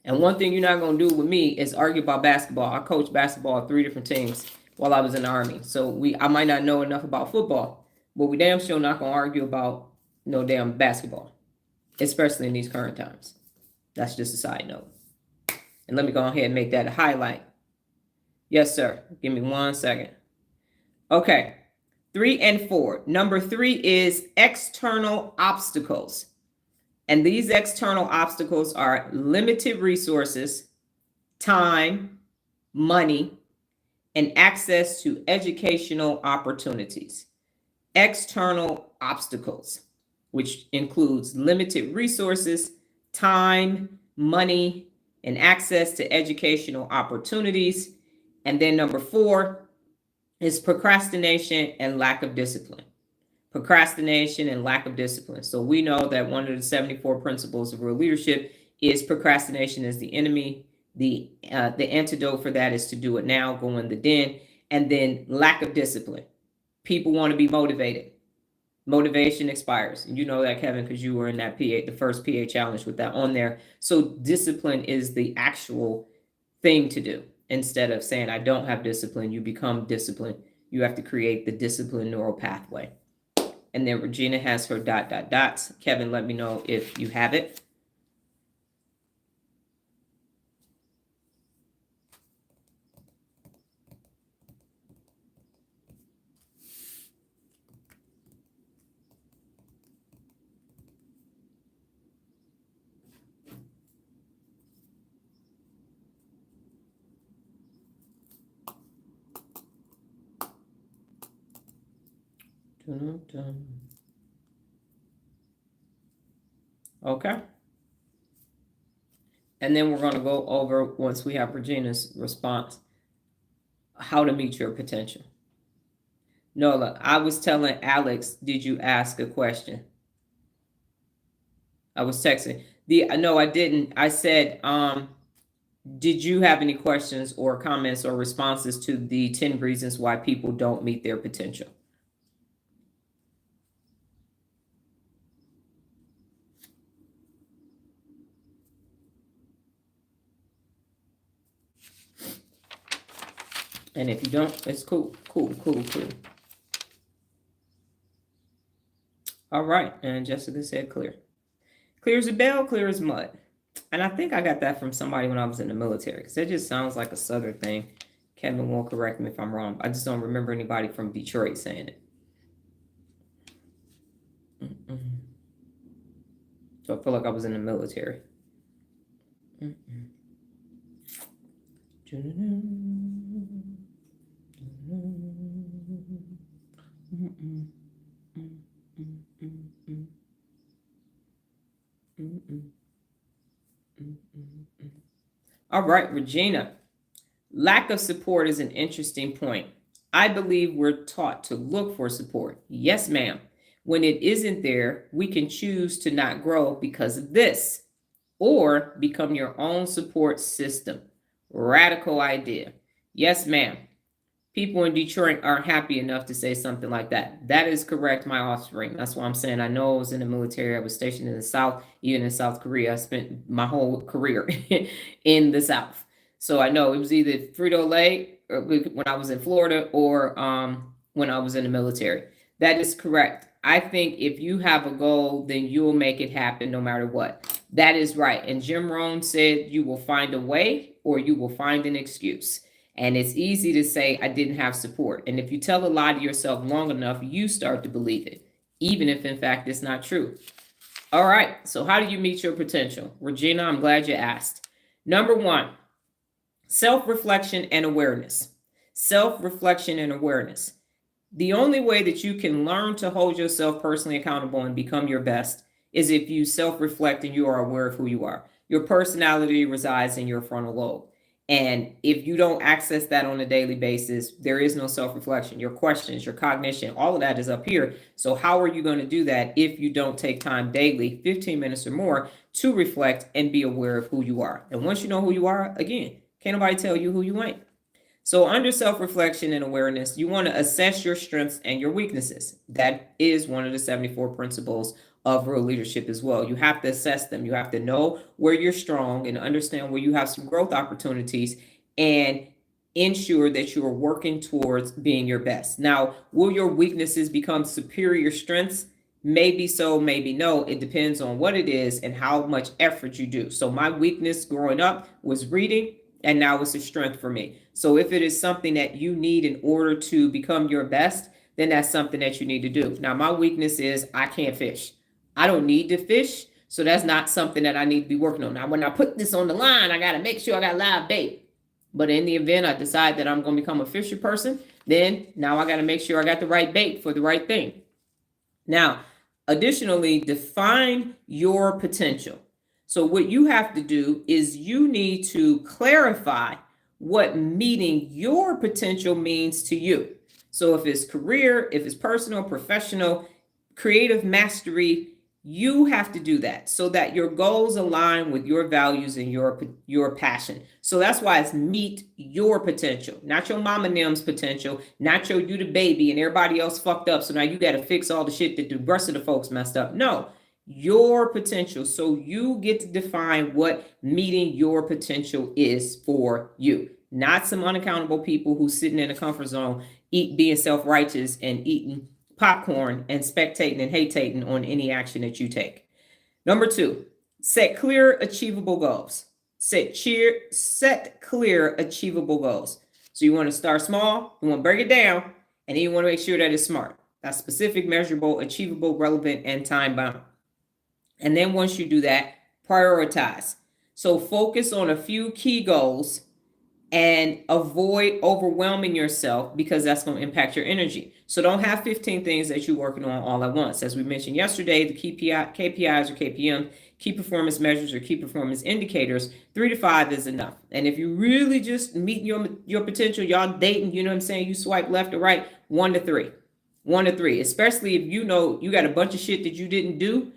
Speaker 1: And one thing you're not going to do with me is argue about basketball. I coached basketball at 3 different teams while I was in the Army. So I might not know enough about football, but we damn sure not going to argue about no damn basketball, especially in these current times. That's just a side note. And let me go ahead and make that a highlight. Yes, sir. Give me 1 second. Okay. 3 and 4. Number 3 is external obstacles. And these external obstacles are limited resources, time, money, and access to educational opportunities. External obstacles, which includes limited resources, time, money, and access to educational opportunities. And then number 4 is procrastination and lack of discipline. Procrastination and lack of discipline. So we know that one of the 74 principles of real leadership is procrastination is the enemy. The antidote for that is to do it now, go in the den. And then lack of discipline. People want to be motivated. Motivation expires. And you know that, Kevin, because you were in that PA, the first PA challenge with that on there. So discipline is the actual thing to do. Instead of saying, I don't have discipline, you become disciplined. You have to create the discipline neural pathway. And then Regina has her ... Kevin, let me know if you have it. Okay. And then we're going to go over, once we have Regina's response, how to meet your potential. Nola, I was telling Alex, did you ask a question? I was texting. No, I didn't. I said, did you have any questions or comments or responses to the 10 reasons why people don't meet their potential? And if you don't, it's cool. All right. And Jessica said clear. Clear as a bell, clear as mud. And I think I got that from somebody when I was in the military, because it just sounds like a Southern thing. Kevin will correct me if I'm wrong. I just don't remember anybody from Detroit saying it. So I feel like I was in the military. All right, Regina. Lack of support is an interesting point. I believe we're taught to look for support. Yes, ma'am. When it isn't there, we can choose to not grow because of this, or become your own support system. Radical idea. Yes, ma'am. People in Detroit aren't happy enough to say something like that. That is correct, my offspring. That's why I'm saying I know I was in the military. I was stationed in the South, even in South Korea. I spent my whole career in the South. So I know it was either Frito-Lay when I was in Florida, or when I was in the military. That is correct. I think if you have a goal, then you'll make it happen no matter what. That is right. And Jim Rohn said you will find a way or you will find an excuse. And it's easy to say, I didn't have support. And if you tell a lie to yourself long enough, you start to believe it, even if in fact it's not true. All right. So how do you meet your potential? Regina, I'm glad you asked. Number one, self-reflection and awareness. Self-reflection and awareness. The only way that you can learn to hold yourself personally accountable and become your best is if you self-reflect and you are aware of who you are. Your personality resides in your frontal lobe. And if you don't access that on a daily basis, there is no self-reflection. Your questions, your cognition, all of that is up here. So how are you going to do that if you don't take time daily, 15 minutes or more, to reflect and be aware of who you are? And once you know who you are, again, can't nobody tell you who you ain't. So under self-reflection and awareness, you want to assess your strengths and your weaknesses. That is one of the 74 principles of real leadership as well. You have to assess them. You have to know where you're strong and understand where you have some growth opportunities, and ensure that you are working towards being your best. Now, will your weaknesses become superior strengths? Maybe so, maybe no. It depends on what it is and how much effort you do. So my weakness growing up was reading, and now it's a strength for me. So if it is something that you need in order to become your best, then that's something that you need to do. Now, my weakness is I can't fish. I don't need to fish, so that's not something that I need to be working on. Now, when I put this on the line, I got to make sure I got live bait. But in the event I decide that I'm going to become a fisher person, then now I got to make sure I got the right bait for the right thing. Now, additionally, define your potential. So what you have to do is you need to clarify what meeting your potential means to you. So if it's career, if it's personal, professional, creative mastery, you have to do that so that your goals align with your values and your passion. So that's why it's meet your potential, not your mama Nim's potential, not your you the baby and everybody else fucked up. So now you got to fix all the shit that the rest of the folks messed up. No, your potential. So you get to define what meeting your potential is for you, not some unaccountable people who's sitting in a comfort zone, being self-righteous and eating popcorn and spectating and hate-tating on any action that you take. Number two, set clear, achievable goals. Set clear, achievable goals. So you want to start small, you want to break it down, and then you want to make sure that it's smart. That's specific, measurable, achievable, relevant, and time-bound. And then once you do that, prioritize. So focus on a few key goals and avoid overwhelming yourself, because that's going to impact your energy. So don't have 15 things that you're working on all at once. As we mentioned yesterday, the KPIs or KPM, key performance measures or key performance indicators, 3 to 5 is enough. And if you really just meeting your potential, y'all dating, you know what I'm saying, you swipe left or right, 1 to 3. 1 to 3, especially if you know you got a bunch of shit that you didn't do.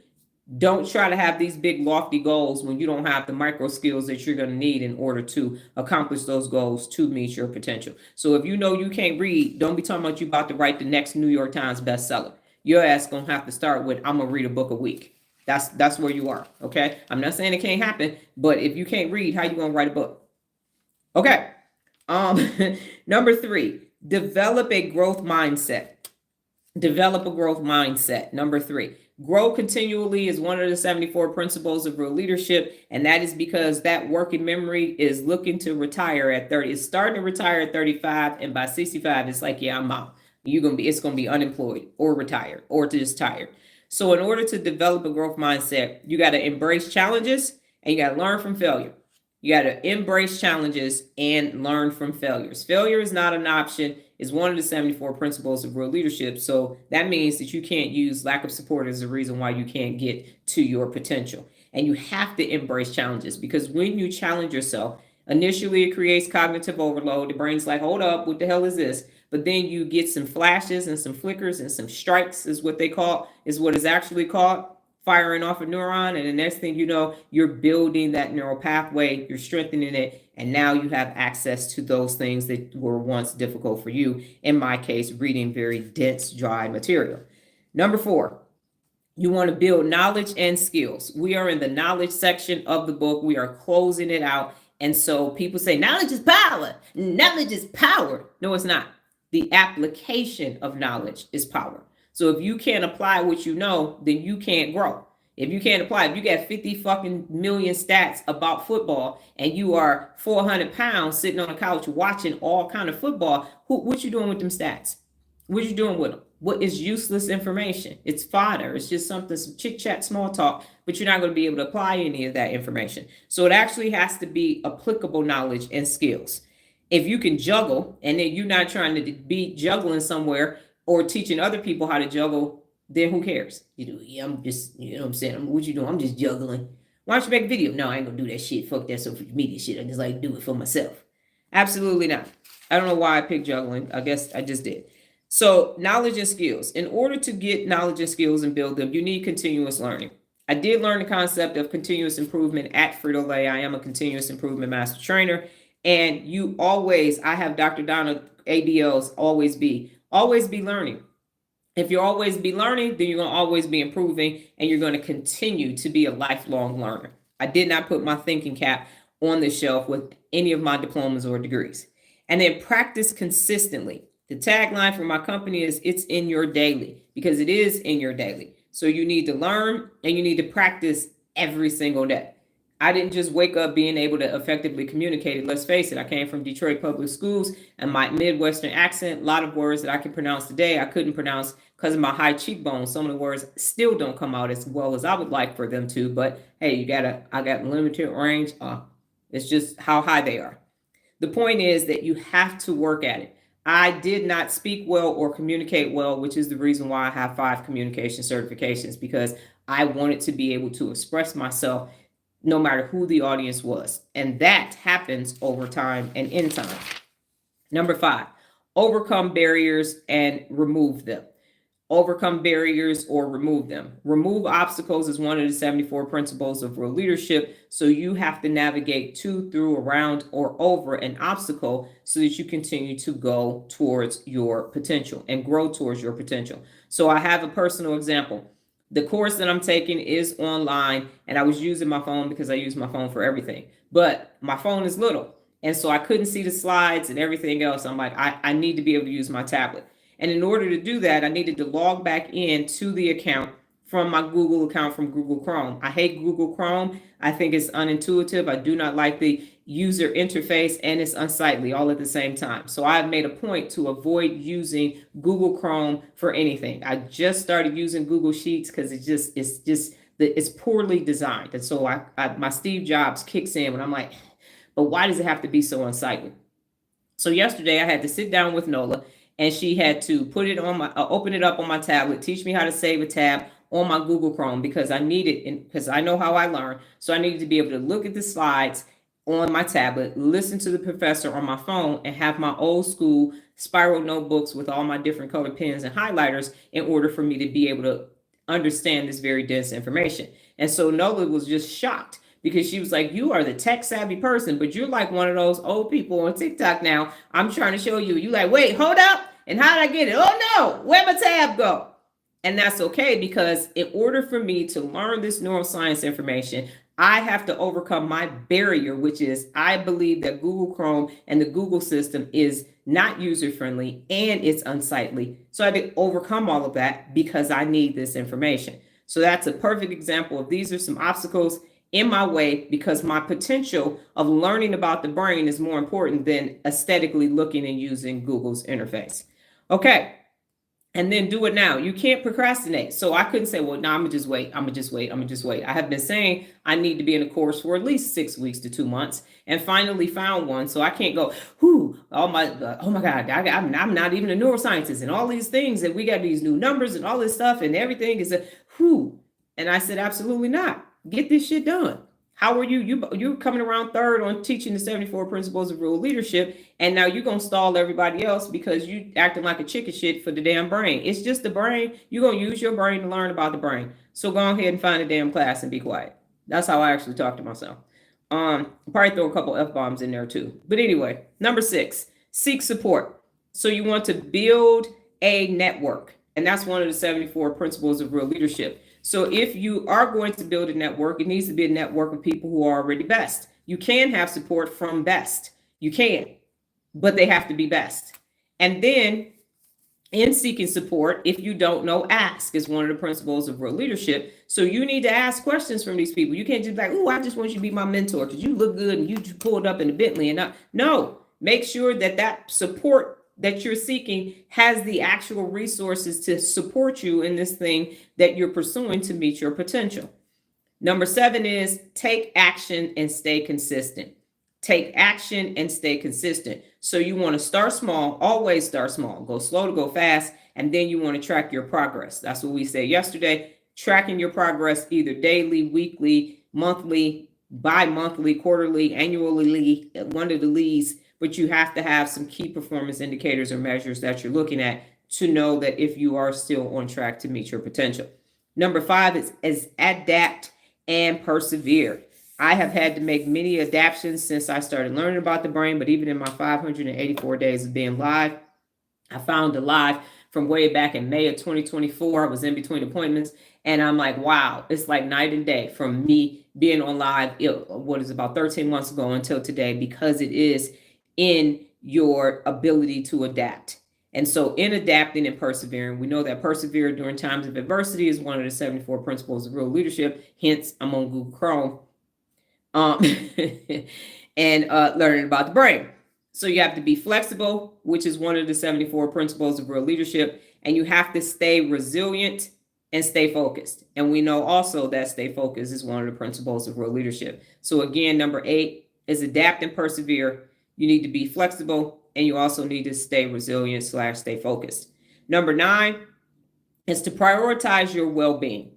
Speaker 1: Don't try to have these big lofty goals when you don't have the micro skills that you're going to need in order to accomplish those goals to meet your potential. So if you know you can't read, don't be talking about you about to write the next New York Times bestseller. Your ass going to have to start with, I'm going to read a book a week. That's where you are, okay? I'm not saying it can't happen, but if you can't read, how you going to write a book? Okay. Number 3, develop a growth mindset. Develop a growth mindset. Number 3. Grow continually is one of the 74 principles of real leadership, and that is because that working memory is looking to retire at 30. It's starting to retire at 35, and by 65, it's like, yeah, I'm out. It's gonna be unemployed or retired or just tired. So in order to develop a growth mindset, you got to embrace challenges and you got to learn from failure. You got to embrace challenges and learn from failures. Failure is not an option. It's one of the 74 principles of real leadership. So that means that you can't use lack of support as a reason why you can't get to your potential. And you have to embrace challenges, because when you challenge yourself, initially it creates cognitive overload. The brain's like, hold up, what the hell is this? But then you get some flashes and some flickers and some strikes, is what is actually called firing off a neuron. And the next thing you know, you're building that neural pathway, you're strengthening it, and now you have access to those things that were once difficult for you. In my case, reading very dense, dry material. Number 4, you want to build knowledge and skills. We are in the knowledge section of the book. We are closing it out. And so people say, knowledge is power. Knowledge is power. No, it's not. The application of knowledge is power. So if you can't apply what you know, then you can't grow. If you can't apply, if you got 50 fucking million stats about football and you are 400 pounds sitting on a couch watching all kind of football, what you doing with them stats? What you doing with them? What is useless information? It's fodder. It's just something, some chit chat, small talk, but you're not going to be able to apply any of that information. So it actually has to be applicable knowledge and skills. If you can juggle and then you're not trying to be juggling somewhere or teaching other people how to juggle, then who cares? Yeah, I'm just, you know what I'm saying? What you doing? I'm just juggling. Why don't you make a video? No, I ain't gonna do that shit. Fuck that social media shit. I just like to do it for myself. Absolutely not. I don't know why I picked juggling. I guess I just did. So knowledge and skills. In order to get knowledge and skills and build them, you need continuous learning. I did learn the concept of continuous improvement at Frito-Lay. I am a continuous improvement master trainer. And I have Dr. Donna ADLs, always be learning. If you always be learning, then you're going to always be improving, and you're going to continue to be a lifelong learner. I did not put my thinking cap on the shelf with any of my diplomas or degrees. And then practice consistently. The tagline for my company is it's in your daily, because it is in your daily. So you need to learn and you need to practice every single day. I didn't just wake up being able to effectively communicate it. Let's face it, I came from Detroit public schools, and my Midwestern accent, a lot of words that I can pronounce today, I couldn't pronounce because of my high cheekbones. Some of the words still don't come out as well as I would like for them to, but hey, I got limited range. It's just how high they are. The point is that you have to work at it. I did not speak well or communicate well, which is the reason why I have 5 communication certifications, because I wanted to be able to express myself no matter who the audience was. And that happens over time and in time. Number 5, overcome barriers and remove them. Overcome barriers or remove them. Remove obstacles is one of the 74 principles of real leadership. So you have to navigate to, through, around, or over an obstacle so that you continue to go towards your potential and grow towards your potential. So I have a personal example. The course that I'm taking is online, and I was using my phone because I use my phone for everything. But my phone is little, and so I couldn't see the slides and everything else. I'm like, I need to be able to use my tablet. And in order to do that, I needed to log back into the account from my Google account from Google Chrome. I hate Google Chrome. I think it's unintuitive. I do not like the user interface, and it's unsightly all at the same time. So I've made a point to avoid using Google Chrome for anything. I just started using Google Sheets because it's poorly designed. And so my Steve Jobs kicks in when I'm like, but why does it have to be so unsightly? So yesterday I had to sit down with Nola, and she had to put it on open it up on my tablet, teach me how to save a tab on my Google Chrome, because I needed, because I know how I learn. So I needed to be able to look at the slides on my tablet, listen to the professor on my phone, and have my old school spiral notebooks with all my different colored pens and highlighters in order for me to be able to understand this very dense information. And so Nola was just shocked, because she was like, you are the tech savvy person, but you're like one of those old people on TikTok now. I'm trying to show you. You like, wait, hold up. And how did I get it? Oh no, where'd my tab go? And that's okay, because in order for me to learn this neuroscience information, I have to overcome my barrier, which is I believe that Google Chrome and the Google system is not user-friendly and it's unsightly. So I had to overcome all of that because I need this information. So that's a perfect example of these are some obstacles in my way because my potential of learning about the brain is more important than aesthetically looking and using Google's interface. Okay. And then do it now. You can't procrastinate. So I couldn't say, well, no, I'm gonna just wait. I'm gonna just wait. I'm gonna just wait. I have been saying I need to be in a course for at least 6 weeks to 2 months, and finally found one. So I can't go, oh my God, I'm not even a neuroscientist, and all these things, and we got these new numbers and all this stuff, and everything is And I said, absolutely not. Get this shit done. How are you? You're coming around third on teaching the 74 principles of real leadership, and now you're gonna stall everybody else because you acting like a chicken shit for the damn brain. It's just the brain. You're gonna use your brain to learn about the brain. So go ahead and find a damn class and be quiet. That's how I actually talk to myself. Probably throw a couple F-bombs in there too. But anyway, number 6, seek support. So you want to build a network, and that's one of the 74 principles of real leadership. So if you are going to build a network, it needs to be a network of people who are already best. You can have support from best. You can, but they have to be best. And then in seeking support, if you don't know, ask is one of the principles of real leadership. So you need to ask questions from these people. You can't just be like, oh, I just want you to be my mentor because you look good and you just pulled up in a Bentley. And no, make sure that support that you're seeking has the actual resources to support you in this thing that you're pursuing to meet your potential. Number 7 is take action and stay consistent. Take action and stay consistent. So you want to start small, always start small, go slow to go fast, and then you want to track your progress. That's what we said yesterday, tracking your progress either daily, weekly, monthly, bi-monthly, quarterly, annually, one of the leads, but you have to have some key performance indicators or measures that you're looking at to know that if you are still on track to meet your potential. Number 5 is adapt and persevere. I have had to make many adaptations since I started learning about the brain, but even in my 584 days of being live, I found a live from way back in May of 2024. I was in between appointments, and I'm like, wow, it's like night and day from me being on live, what is about 13 months ago until today, because it is in your ability to adapt. And so in adapting and persevering, we know that persevere during times of adversity is one of the 74 principles of real leadership. Hence, I'm on Google Chrome and learning about the brain. So you have to be flexible, which is one of the 74 principles of real leadership. And you have to stay resilient and stay focused. And we know also that stay focused is one of the principles of real leadership. So again, number 8 is adapt and persevere. You need to be flexible, and you also need to stay resilient / stay focused. Number 9 is to prioritize your well-being.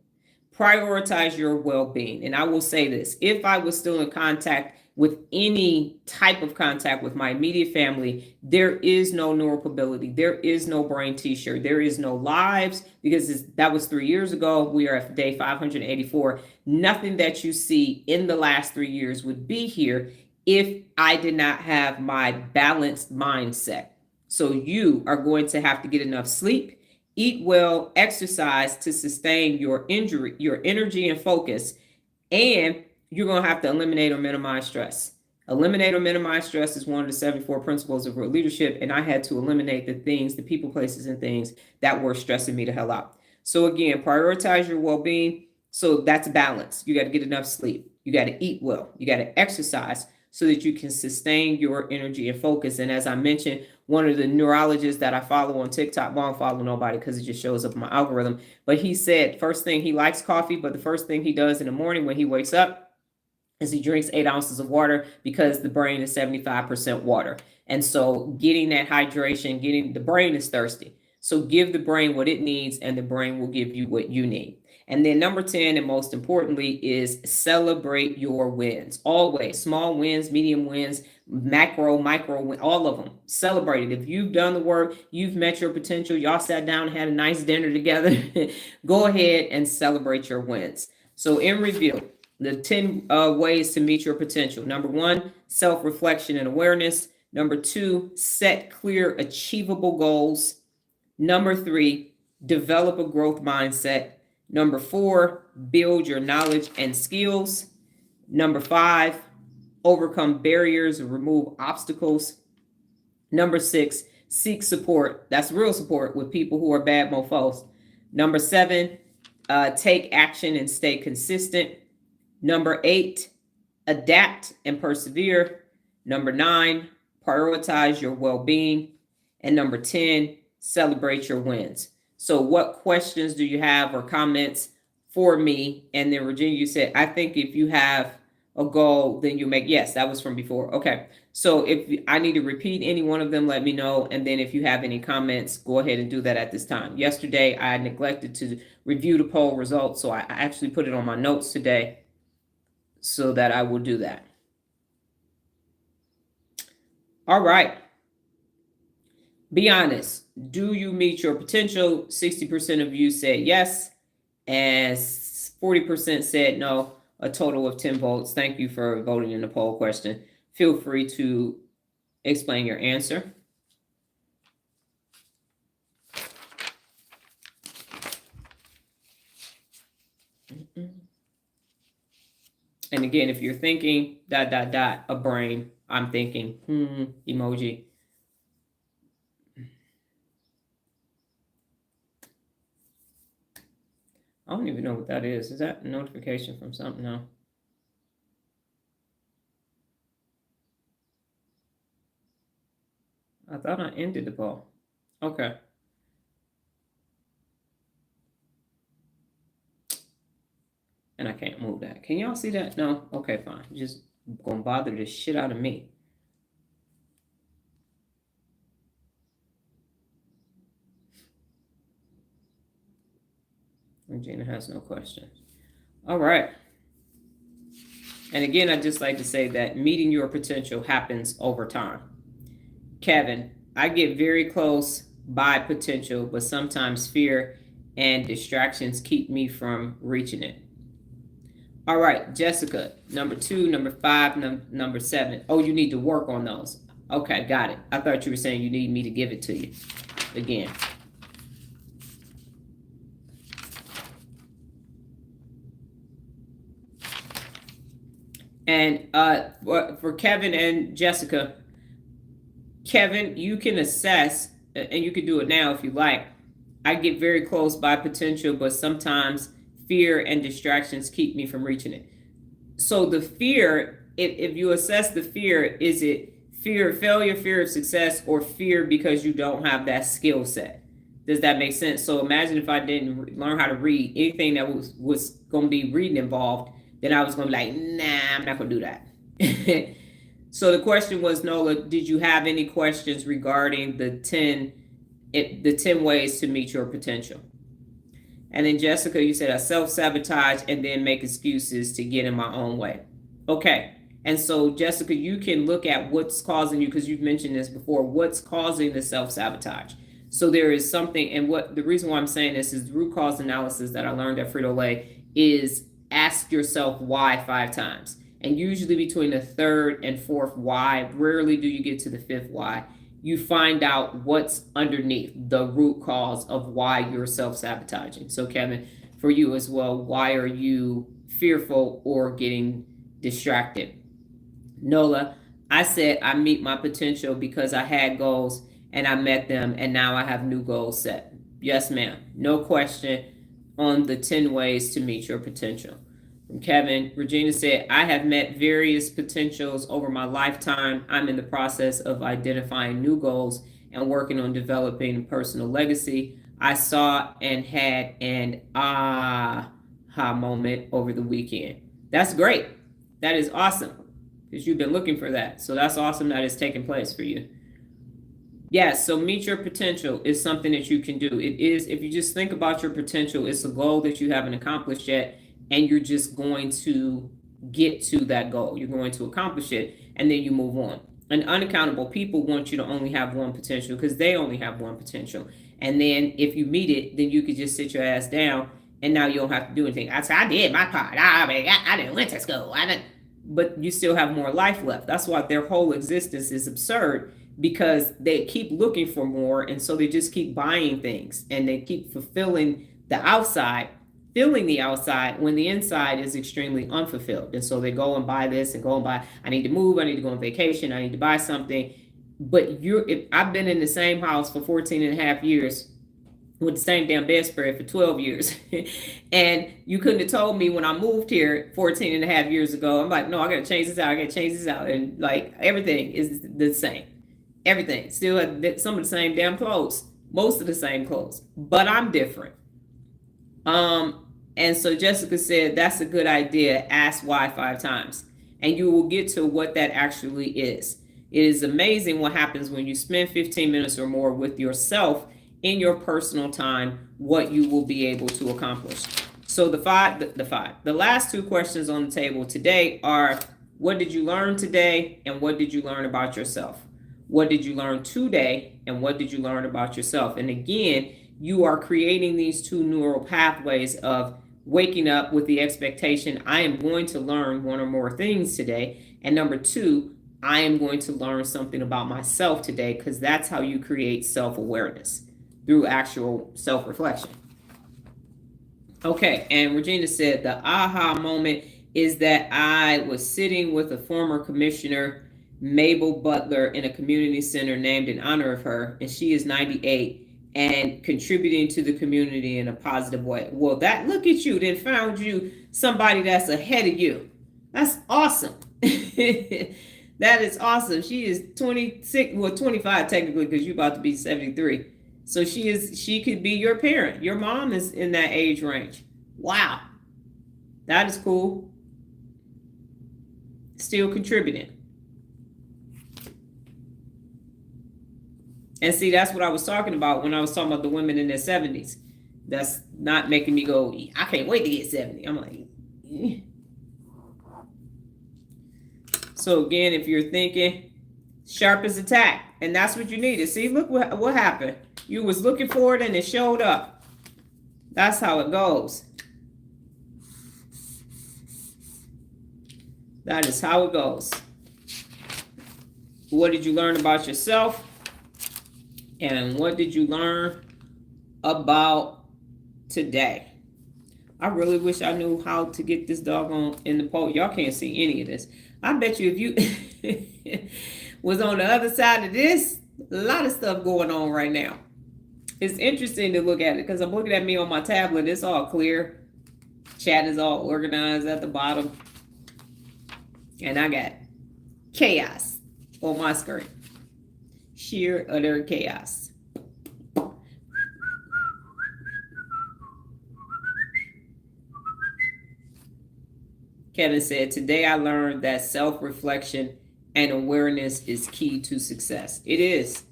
Speaker 1: Prioritize your well-being. And I will say this, if I was still in contact with any type of contact with my immediate family, there is no Neuropability. There is no brain t-shirt. There is no lives, because that was 3 years ago. We are at day 584. Nothing that you see in the last 3 years would be here if I did not have my balanced mindset. So you are going to have to get enough sleep, eat well, exercise to sustain your energy and focus, and you're going to have to eliminate or minimize stress. Eliminate or minimize stress is one of the 74 principles of real leadership, and I had to eliminate the things, the people, places, and things that were stressing me the hell out. So again, prioritize your well-being. So that's balance. You got to get enough sleep. You got to eat well. You got to exercise so that you can sustain your energy and focus. And as I mentioned, one of the neurologists that I follow on TikTok, well, I don't follow nobody because it just shows up in my algorithm, but he said first thing, he likes coffee, but the first thing he does in the morning when he wakes up is he drinks 8 ounces of water, because the brain is 75% water. And so getting that hydration, the brain is thirsty. So give the brain what it needs, and the brain will give you what you need. And then number 10, and most importantly, is celebrate your wins. Always small wins, medium wins, macro, micro, all of them. Celebrate it. If you've done the work, you've met your potential, y'all sat down and had a nice dinner together, go ahead and celebrate your wins. So in review, the 10 ways to meet your potential. Number 1, self-reflection and awareness. Number 2, set clear, achievable goals. Number 3, develop a growth mindset. Number 4, build your knowledge and skills. Number 5, overcome barriers and remove obstacles. Number 6, seek support. That's real support with people who are bad mofos. Number 7, take action and stay consistent. Number 8, adapt and persevere. Number 9, prioritize your well-being. And number 10, celebrate your wins. So what questions do you have or comments for me? And then Virginia, you said, I think if you have a goal, then you make, yes, that was from before. Okay. So if I need to repeat any one of them, let me know. And then if you have any comments, go ahead and do that at this time. Yesterday, I neglected to review the poll results. So I actually put it on my notes today so that I will do that. All right. Be honest. Do you meet your potential? 60% of you said yes, and 40% said no. A total of 10 votes. Thank you for voting in the poll question. Feel free to explain your answer. And again, if you're thinking ... a brain, I'm thinking emoji. I don't even know what that is. Is that a notification from something? No. I thought I ended the poll. Okay. And I can't move that. Can y'all see that? No? Okay, fine. Just gonna bother the shit out of me. Regina has no questions. All right. And again, I'd just like to say that meeting your potential happens over time. Kevin, I get very close by potential, but sometimes fear and distractions keep me from reaching it. All right, Jessica, number 2, number 5, number 7. Oh, you need to work on those. Okay, got it. I thought you were saying you need me to give it to you again. And for Kevin and Jessica, Kevin, you can assess, and you can do it now if you like. I get very close by potential, but sometimes fear and distractions keep me from reaching it. So the fear, if you assess the fear, is it fear of failure, fear of success, or fear because you don't have that skill set? Does that make sense? So imagine if I didn't learn how to read, anything that was going to be reading involved, then I was going to be like, nah, I'm not going to do that. So the question was, Nola, did you have any questions regarding the 10 ways to meet your potential? And then Jessica, you said I self-sabotage and then make excuses to get in my own way. Okay. And so Jessica, you can look at what's causing you, because you've mentioned this before, what's causing the self-sabotage. So there is something, and what the reason why I'm saying this is the root cause analysis that I learned at Frito-Lay is ask yourself why 5 times. And usually between the 3rd and 4th why, rarely do you get to the 5th why, you find out what's underneath the root cause of why you're self-sabotaging. So Kevin, for you as well, why are you fearful or getting distracted? Nola, I said I meet my potential because I had goals and I met them, and now I have new goals set. Yes, ma'am. No question on the 10 ways to meet your potential. From Kevin, Regina said, I have met various potentials over my lifetime. I'm in the process of identifying new goals and working on developing a personal legacy. I saw and had an aha moment over the weekend. That's great. That is awesome, because you've been looking for that. So that's awesome that it's taking place for you. Yes, so meet your potential is something that you can do. It is, if you just think about your potential, it's a goal that you haven't accomplished yet, and you're just going to get to that goal. You're going to accomplish it, and then you move on. And unaccountable people want you to only have one potential because they only have one potential. And then if you meet it, then you could just sit your ass down, and now you don't have to do anything. I did my part. I didn't went to school. But you still have more life left. That's why their whole existence is absurd, because they keep looking for more, and so they just keep buying things, and they keep fulfilling the outside, filling the outside when the inside is extremely unfulfilled. And so they go and buy this and go and buy, I need to move, I need to go on vacation, I need to buy something. But I've been in the same house for 14 and a half years, with the same damn bedspread for 12 years. And you couldn't have told me when I moved here 14 and a half years ago. I'm like, no, I got to change this out. I got to change this out. And like everything is the same. Everything. Still have some of the same damn clothes. Most of the same clothes. But I'm different. And so Jessica said, that's a good idea. Ask why 5 times. And you will get to what that actually is. It is amazing what happens when you spend 15 minutes or more with yourself in your personal time, what you will be able to accomplish. So the last 2 questions on the table today are, what did you learn today? And what did you learn about yourself? What did you learn today? And what did you learn about yourself? And again, you are creating these 2 neural pathways of waking up with the expectation, I am going to learn 1 or more things today. And number 2, I am going to learn something about myself today, because that's how you create self-awareness, through actual self-reflection. Okay, and Regina said the aha moment is that I was sitting with a former commissioner, Mabel Butler, in a community center named in honor of her, and she is 98 and contributing to the community in a positive way. Well, that, look at you, then found you somebody that's ahead of you. That's awesome. That is awesome. She is 26, well, 25 technically, because you're about to be 73. So she could be your parent. Your mom is in that age range. Wow. That is cool. Still contributing. And see, that's what I was talking about when I was talking about the women in their 70s. That's not making me go, I can't wait to get 70. I'm like, eh. So again, if you're thinking, sharp as a tack, and that's what you needed. See, look what happened. You was looking for it and it showed up. That's how it goes. That is how it goes. What did you learn about yourself? And what did you learn about today? I really wish I knew how to get this doggone in the poll. Y'all can't see any of this. I bet you if you was on the other side of this, a lot of stuff going on right now. It's interesting to look at it because I'm looking at me on my tablet. It's all clear. Chat is all organized at the bottom. And I got chaos on my screen. Sheer utter chaos. Kevin said, today I learned that self-reflection and awareness is key to success. It is.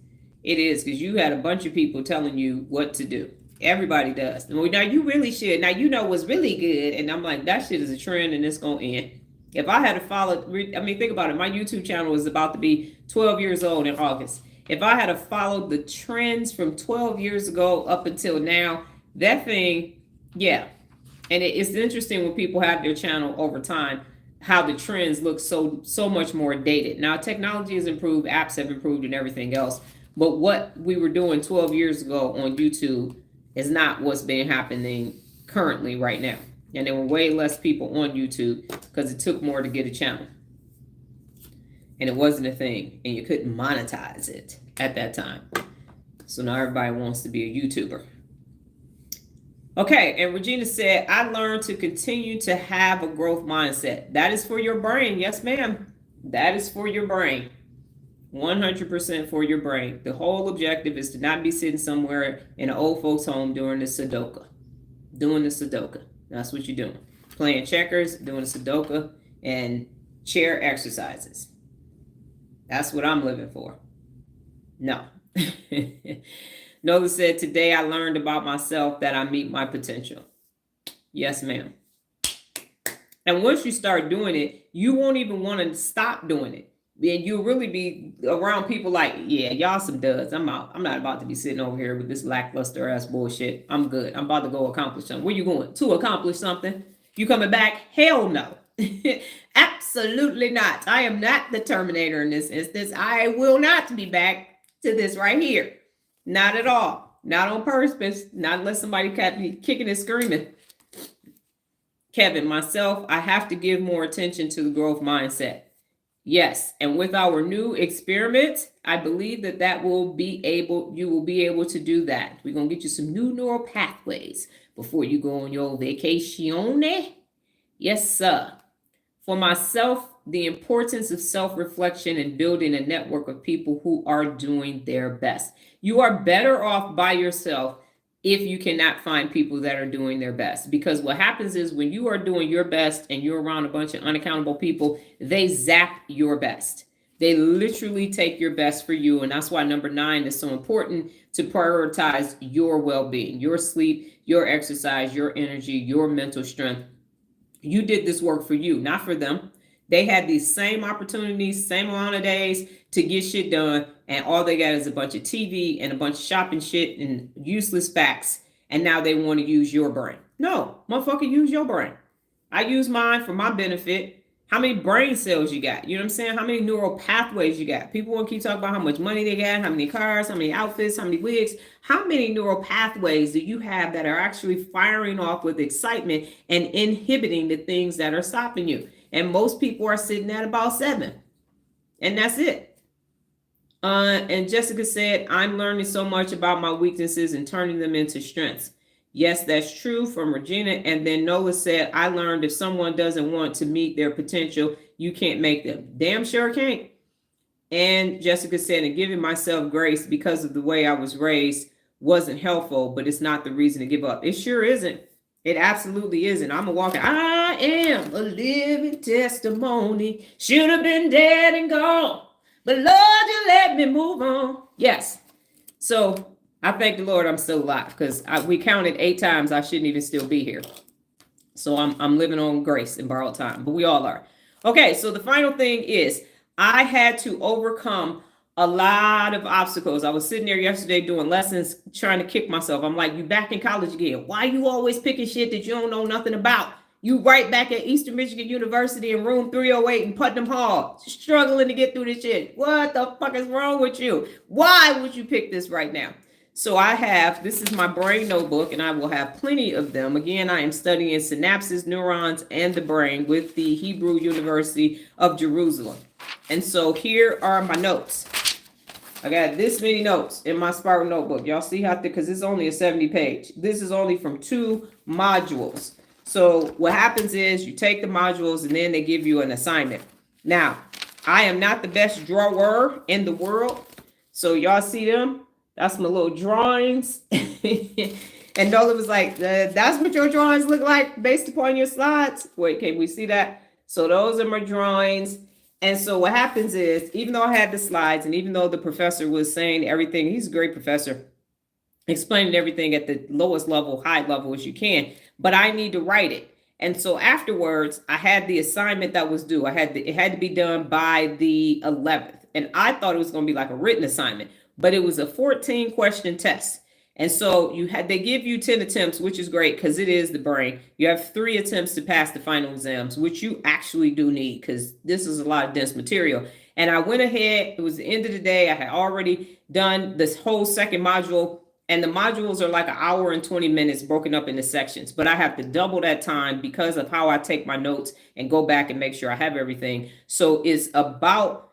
Speaker 1: It is, because you had a bunch of people telling you what to do. Everybody does. Well, now you really should. Now you know what's really good. And I'm like, that shit is a trend and it's going to end. If I had to follow, I mean, think about it. My YouTube channel is about to be 12 years old in August. If I had to follow the trends from 12 years ago up until now, that thing, yeah. And it's interesting when people have their channel over time, how the trends look so much more dated. Now, technology has improved, apps have improved and everything else. But what we were doing 12 years ago on YouTube is not what's been happening currently right now. And there were way less people on YouTube because it took more to get a channel. And it wasn't a thing. And you couldn't monetize it at that time. So now everybody wants to be a YouTuber. Okay, and Regina said, I learned to continue to have a growth mindset. That is for your brain. Yes, ma'am. That is for your brain. 100% for your brain. The whole objective is to not be sitting somewhere in an old folks' home doing the Sudoku. Doing the Sudoku. That's what you're doing. Playing checkers, doing the Sudoku, and chair exercises. That's what I'm living for. No. Nola said, today I learned about myself that I meet my potential. Yes, ma'am. And once you start doing it, you won't even want to stop doing it. Then you'll really be around people like, yeah, y'all some duds. I'm out. I'm not about to be sitting over here with this lackluster ass bullshit. I'm good. I'm about to go accomplish something. Where you going? To accomplish something? You coming back? Hell no. Absolutely not. I am not the Terminator in this instance. I will not be back to this right here. Not at all. Not on purpose. Not unless somebody kept me kicking and screaming. Kevin, myself, I have to give more attention to the growth mindset. Yes, and with our new experiment, I believe that you will be able to do that. We're gonna get you some new neural pathways before you go on your vacation. Yes, sir. For myself, the importance of self-reflection and building a network of people who are doing their best. You are better off by yourself if you cannot find people that are doing their best. Because what happens is when you are doing your best and you're around a bunch of unaccountable people, they zap your best. They literally take your best for you. And that's why number 9 is so important, to prioritize your well-being, your sleep, your exercise, your energy, your mental strength. You did this work for you, not for them. They had these same opportunities, same amount of days to get shit done, and all they got is a bunch of TV and a bunch of shopping shit and useless facts. And now they want to use your brain. No, motherfucker, use your brain. I use mine for my benefit. How many brain cells you got? You know what I'm saying? How many neural pathways you got? People want to keep talking about how much money they got, how many cars, how many outfits, how many wigs. How many neural pathways do you have that are actually firing off with excitement and inhibiting the things that are stopping you? And most people are sitting at about 7. And that's it. And Jessica said, I'm learning so much about my weaknesses and turning them into strengths. Yes, that's true, from Regina. And then Nola said, I learned if someone doesn't want to meet their potential, you can't make them. Damn sure can't. And Jessica said, and giving myself grace because of the way I was raised wasn't helpful, but it's not the reason to give up. It sure isn't. It absolutely isn't. I'm a walking, I am a living testimony. Should have been dead and gone, but Lord, you let me move on. Yes. So I thank the Lord I'm still alive, because we counted 8 times I shouldn't even still be here. So I'm living on grace and borrowed time, but we all are. Okay, so the final thing is I had to overcome a lot of obstacles. I was sitting there yesterday doing lessons, trying to kick myself. I'm like, you back in college again. Why you always picking shit that you don't know nothing about? You right back at Eastern Michigan University in room 308 in Putnam Hall, struggling to get through this shit. What the fuck is wrong with you? Why would you pick this right now? So this is my brain notebook, and I will have plenty of them. Again, I am studying synapses, neurons, and the brain with the Hebrew University of Jerusalem. And so here are my notes. I got this many notes in my spiral notebook. Y'all see how thick, because it's only a 70 page. This is only from 2 modules. So what happens is you take the modules and then they give you an assignment. Now, I am not the best drawer in the world. So y'all see them? That's my little drawings. And Nola was like, that's what your drawings look like based upon your slides. Wait, can we see that? So those are my drawings. And so what happens is, even though I had the slides, and even though the professor was saying everything, he's a great professor, explaining everything at the lowest level, high level as you can, but I need to write it. And so afterwards, I had the assignment that was due. It had to be done by the 11th. And I thought it was going to be like a written assignment, but it was a 14 question test. And so they give you 10 attempts, which is great because it is the brain. You have 3 attempts to pass the final exams, which you actually do need because this is a lot of dense material. And I went ahead, it was the end of the day. I had already done this whole second module, and the modules are like an hour and 20 minutes broken up into sections, but I have to double that time because of how I take my notes and go back and make sure I have everything. So it's about,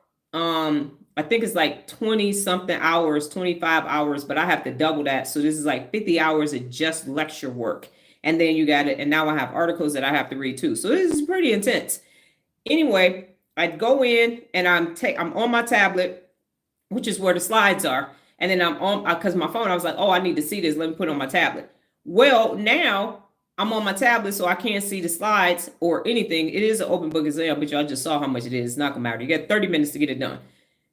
Speaker 1: I think it's like 20 something hours, 25 hours, but I have to double that. So this is like 50 hours of just lecture work. And then you got it. And now I have articles that I have to read too. So this is pretty intense. Anyway, I'd go in and I'm on my tablet, which is where the slides are. And then I'm on, because my phone, I was like, oh, I need to see this. Let me put it on my tablet. Well, now I'm on my tablet, so I can't see the slides or anything. It is an open book exam, but y'all just saw how much it is. It's not gonna matter. You got 30 minutes to get it done.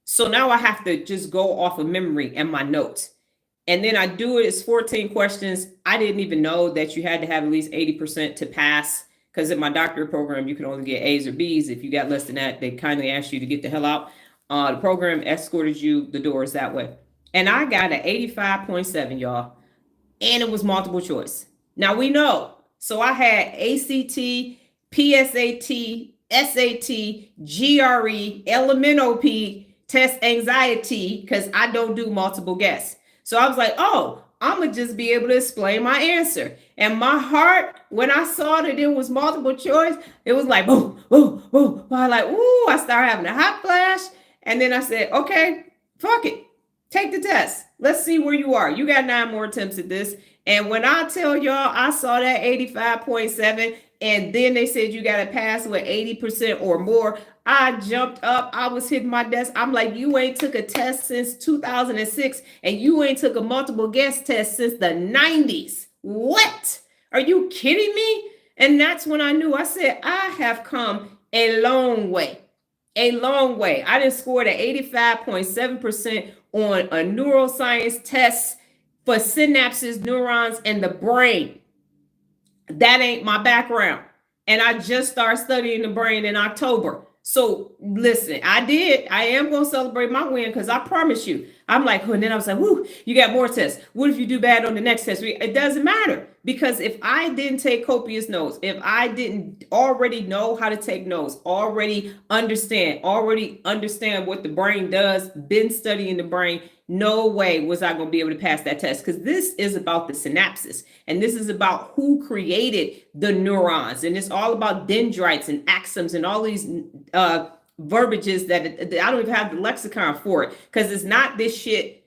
Speaker 1: So now I have to just go off of memory and my notes. And then I do it. It's 14 questions. I didn't even know that you had to have at least 80% to pass, because in my doctorate program, you can only get A's or B's. If you got less than that, they kindly ask you to get the hell out. The program escorted you the doors that way. And I got an 85.7, y'all. And it was multiple choice. Now we know. So I had ACT, PSAT, SAT, GRE, LMNOP, test anxiety, because I don't do multiple guess. So I was like, oh, I'm going to just be able to explain my answer. And my heart, when I saw that it was multiple choice, it was like, boom, boom, boom. I like, ooh, I started having a hot flash. And then I said, okay, fuck it. Take the test. Let's see where you are. You got 9 more attempts at this. And when I tell y'all, I saw that 85.7, and then they said you got to pass with 80% or more. I jumped up. I was hitting my desk. I'm like, you ain't took a test since 2006, and you ain't took a multiple guess test since the 90s. What? Are you kidding me? And that's when I knew. I said, I have come a long way. A long way. I didn't score the 85.7% on a neuroscience test for synapses, neurons, and the brain. That ain't my background. And I just started studying the brain in October. So listen, I am going to celebrate my win, because I promise you, I'm like, and then I was like, whoo, you got more tests. What if you do bad on the next test? It doesn't matter, because if I didn't take copious notes, if I didn't already know how to take notes, already understand what the brain does, been studying the brain, no way was I going to be able to pass that test, because this is about the synapses, and this is about who created the neurons, and it's all about dendrites and axons and all these verbiages that I don't even have the lexicon for it, because it's not this shit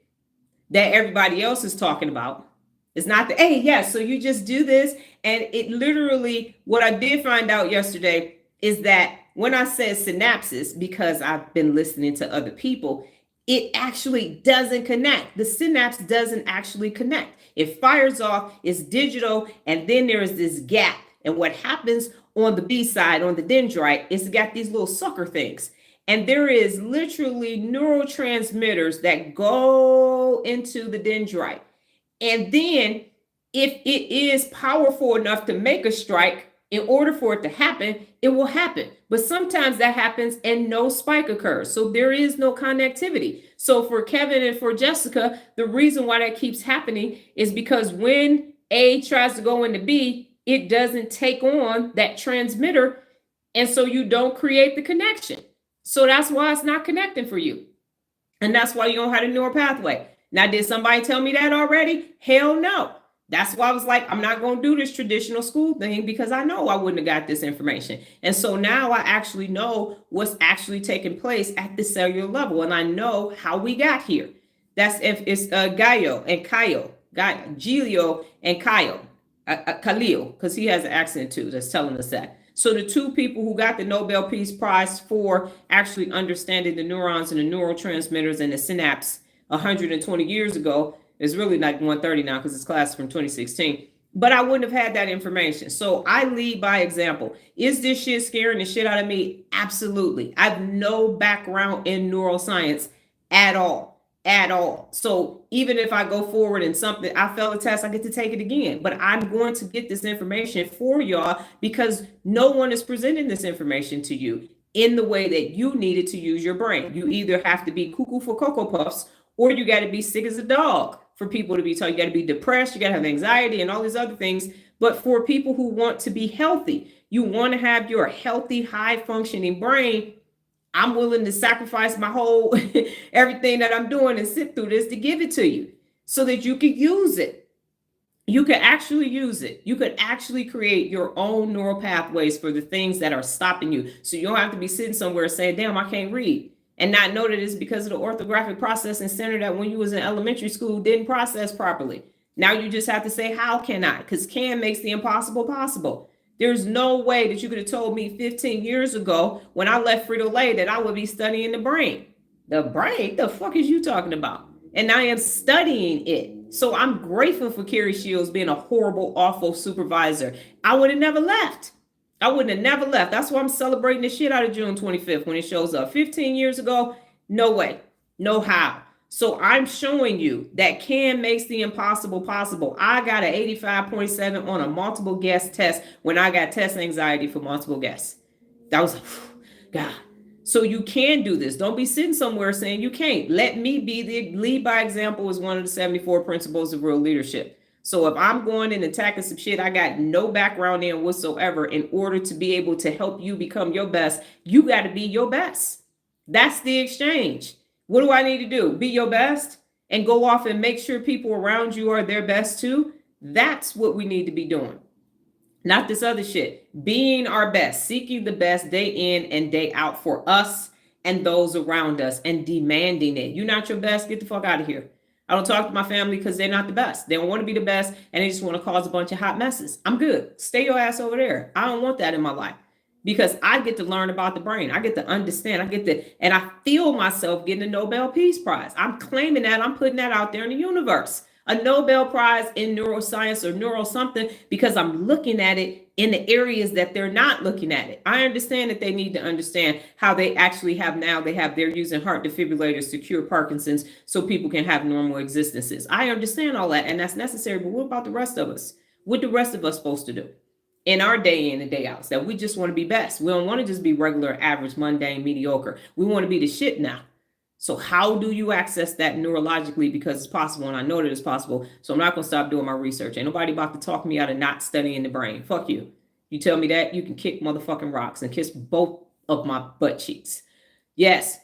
Speaker 1: that everybody else is talking about. It's not the, hey, yes, so you just do this. And it literally, what I did find out yesterday is that when I said synapses, because I've been listening to other people, it actually doesn't connect. The synapse doesn't actually connect. It fires off, it's digital, and then there is this gap. And what happens on the B side, on the dendrite, is got these little sucker things. And there is literally neurotransmitters that go into the dendrite. And then if it is powerful enough to make a strike, in order for it to happen, it will happen. But sometimes that happens and no spike occurs. So there is no connectivity. So for Kevin and for Jessica, the reason why that keeps happening is because when A tries to go into B, it doesn't take on that transmitter. And so you don't create the connection. So that's why it's not connecting for you. And that's why you don't have a neural pathway. Now, did somebody tell me that already? Hell no. That's why I was like, I'm not going to do this traditional school thing, because I know I wouldn't have got this information. And so now I actually know what's actually taking place at the cellular level. And I know how we got here. That's if it's Gaio and Kyle, Gilio and Kyle, Khalil, because he has an accent too, that's telling us that. So the 2 people who got the Nobel Peace Prize for actually understanding the neurons and the neurotransmitters and the synapse 120 years ago, is really like 130 now, because it's class from 2016. But I wouldn't have had that information. So I lead by example. Is this shit scaring the shit out of me? Absolutely. I have no background in neuroscience at all. So even if I go forward in something, I fail a test, I get to take it again. But I'm going to get this information for y'all, because no one is presenting this information to you in the way that you needed to use your brain. You either have to be cuckoo for Cocoa Puffs, or you got to be sick as a dog for people to be told. You got to be depressed, you got to have anxiety and all these other things. But for people who want to be healthy, you want to have your healthy, high functioning brain, I'm willing to sacrifice my whole, everything that I'm doing and sit through this to give it to you so that you can use it. You can actually use it. You could actually create your own neural pathways for the things that are stopping you. So you don't have to be sitting somewhere saying, damn, I can't read, and not know that it's because of the orthographic processing center that when you was in elementary school didn't process properly. Now you just have to say, how can I? Because can makes the impossible possible. There's no way that you could have told me 15 years ago when I left Frito-Lay that I would be studying the brain. The brain? The fuck is you talking about? And I am studying it. So I'm grateful for Carrie Shields being a horrible, awful supervisor. I would have never left. That's why I'm celebrating the shit out of June 25th when it shows up. 15 years ago, no way, no how. So I'm showing you that can makes the impossible possible. I got an 85.7 on a multiple guess test when I got test anxiety for multiple guess. That was, God. So you can do this. Don't be sitting somewhere saying you can't. Let me be the lead by example is one of the 74 principles of real leadership. So if I'm going in and attacking some shit I got no background in whatsoever, in order to be able to help you become your best, you got to be your best. That's the exchange. What do I need to do? Be your best? and go off and make sure people around you are their best too, that's what we need to be doing. Not this other shit. Being our best, seeking the best day in and day out for us and those around us, and demanding it. You're not your best, get the fuck out of here. I don't talk to my family because they're not the best. They don't want to be the best, and they just want to cause a bunch of hot messes. I'm good. Stay your ass over there. I don't want that in my life, because I get to learn about the brain. I get to understand. And I feel myself getting a Nobel Peace Prize. I'm claiming that. I'm putting that out there in the universe. A Nobel Prize in neuroscience or neuro something, because I'm looking at it in the areas that they're not looking at it. I understand that they need to understand how they actually have now. They're using heart defibrillators to cure Parkinson's so people can have normal existences. I understand all that, and that's necessary. But what about the rest of us? What the rest of us supposed to do in our day in and day outs? That we just want to be best. We don't want to just be regular, average, mundane, mediocre. We want to be the shit now. So how do you access that neurologically? Because it's possible, and I know that it's possible. So I'm not going to stop doing my research. Ain't nobody about to talk me out of not studying the brain. Fuck you. You tell me that, you can kick motherfucking rocks and kiss both of my butt cheeks. Yes.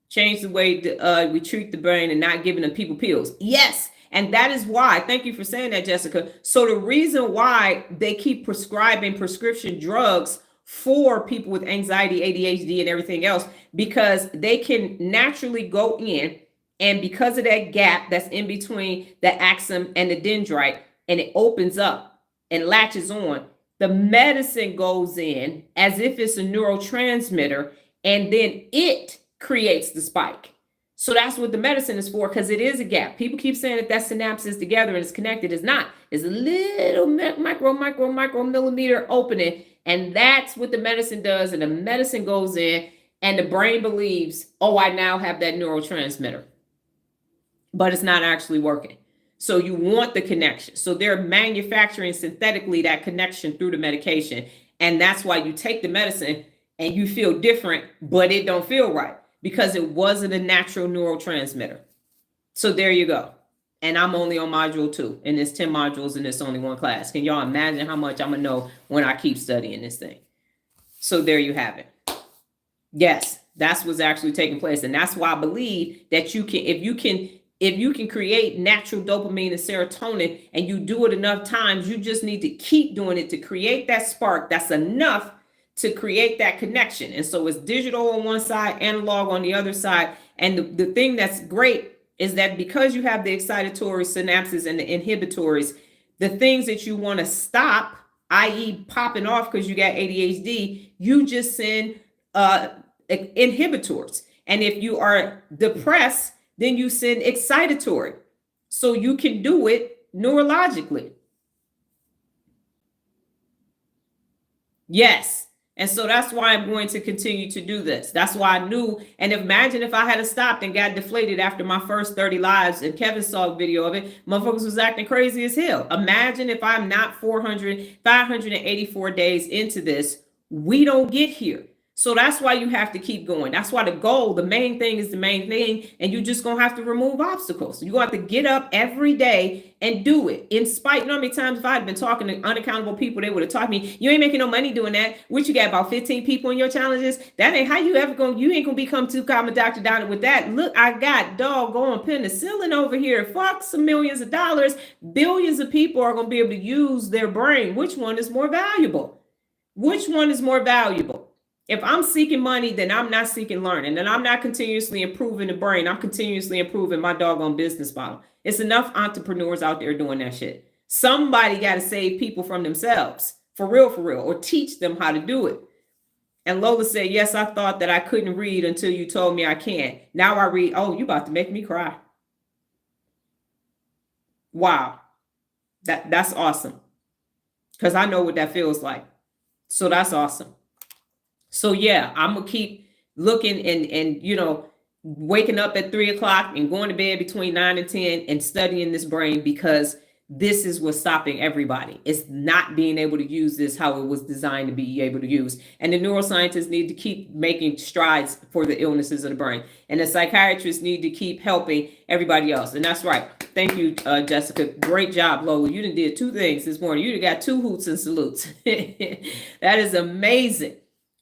Speaker 1: Change the way we treat the brain and not giving them people pills. Yes. And that is why, thank you for saying that, Jessica. So the reason why they keep prescribing prescription drugs for people with anxiety, ADHD, and everything else, because they can naturally go in, and because of that gap that's in between the axon and the dendrite, and it opens up and latches on, the medicine goes in as if it's a neurotransmitter, and then it creates the spike. So that's what the medicine is for, because it is a gap. People keep saying that synapse is together and it's connected. It's not. It's a little micromillimeter opening. And that's what the medicine does. And the medicine goes in, and the brain believes, oh, I now have that neurotransmitter. But it's not actually working. So you want the connection. So they're manufacturing synthetically that connection through the medication. And that's why you take the medicine and you feel different, but it don't feel right, because it wasn't a natural neurotransmitter. So there you go. And I'm only on module 2, and it's 10 modules, and it's only one class. Can y'all imagine how much I'm going to know when I keep studying this thing? So there you have it. Yes, that's what's actually taking place. And that's why I believe that you can, if you can create natural dopamine and serotonin, and you do it enough times, you just need to keep doing it to create that spark that's enough to create that connection. And so it's digital on one side, analog on the other side. And the thing that's great is that because you have the excitatory synapses and the inhibitories, the things that you want to stop, i.e. popping off because you got ADHD, you just send inhibitors. And if you are depressed, then you send excitatory. So you can do it neurologically. Yes. And so that's why I'm going to continue to do this. That's why I knew. And imagine if I had stopped and got deflated after my first 30 lives, and Kevin saw a video of it, motherfuckers was acting crazy as hell. Imagine if I'm not 584 days into this, we don't get here. So that's why you have to keep going. That's why the goal, the main thing is the main thing. And you're just going to have to remove obstacles. You're going to have to get up every day and do it. In spite, you know how many times if I had been talking to unaccountable people, they would have taught me, you ain't making no money doing that. What, you got about 15 people in your challenges? That ain't how you ever going, you ain't going to become too common Dr. Donna with that. Look, I got doggone penicillin over here. Fuck some millions of dollars. Billions of people are going to be able to use their brain. Which one is more valuable? Which one is more valuable? If I'm seeking money, then I'm not seeking learning, and I'm not continuously improving the brain. I'm continuously improving my doggone business model. It's enough entrepreneurs out there doing that shit. Somebody got to save people from themselves, for real, or teach them how to do it. And Lola said, yes, I thought that I couldn't read until you told me I can. Now I read. Oh, you about to make me cry. Wow. That's awesome. Because I know what that feels like. So that's awesome. So yeah, I'm going to keep looking and, you know, waking up at 3 o'clock and going to bed between 9 and 10 and studying this brain, because this is what's stopping everybody. It's not being able to use this how it was designed to be able to use. And the neuroscientists need to keep making strides for the illnesses of the brain. And the psychiatrists need to keep helping everybody else. And that's right. Thank you, Jessica. Great job, Lola. You did 2 things this morning. You got 2 hoots and salutes. That is amazing.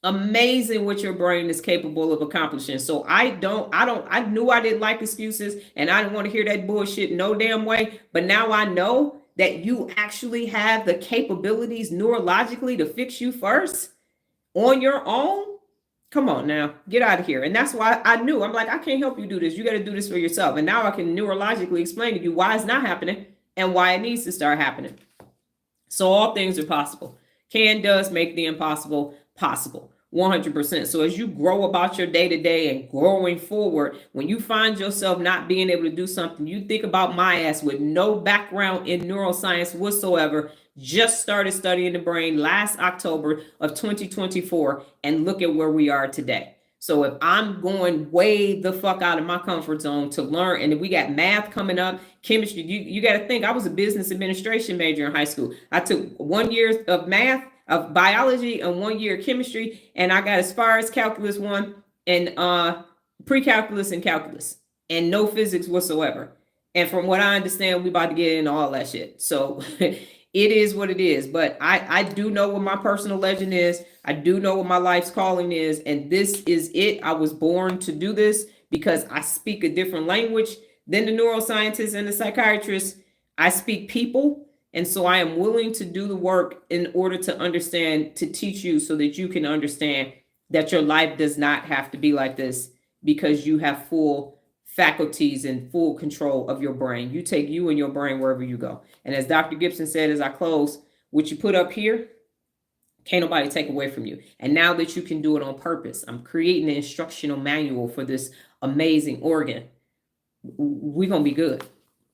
Speaker 1: amazing what your brain is capable of accomplishing. So I knew I didn't like excuses and I didn't want to hear that bullshit no damn way. But now I know that you actually have the capabilities neurologically to fix you first on your own. Come on now, get out of here. And that's why I knew, I'm like, I can't help you do this. You got to do this for yourself. And now I can neurologically explain to you why it's not happening and why it needs to start happening. So all things are possible. Can, does make the impossible possible. 100%. So as you grow about your day to day and growing forward, when you find yourself not being able to do something, you think about my ass with no background in neuroscience whatsoever, just started studying the brain last October of 2024, and look at where we are today. So if I'm going way the fuck out of my comfort zone to learn, and if we got math coming up, chemistry, you got to think, I was a business administration major in high school. I took 1 year of math, of biology, and 1 year of chemistry, and I got as far as calculus 1 and pre-calculus and calculus, and no physics whatsoever. And from what I understand, we about to get into all that shit. So it is what it is. But I do know what my personal legend is. I do know what my life's calling is. And this is it. I was born to do this because I speak a different language than the neuroscientists and the psychiatrists. I speak people. And so I am willing to do the work in order to understand, to teach you so that you can understand that your life does not have to be like this, because you have full faculties and full control of your brain. You take you and your brain wherever you go. And as Dr. Gibson said, as I close, what you put up here, can't nobody take away from you. And now that you can do it on purpose, I'm creating an instructional manual for this amazing organ. We're going to be good.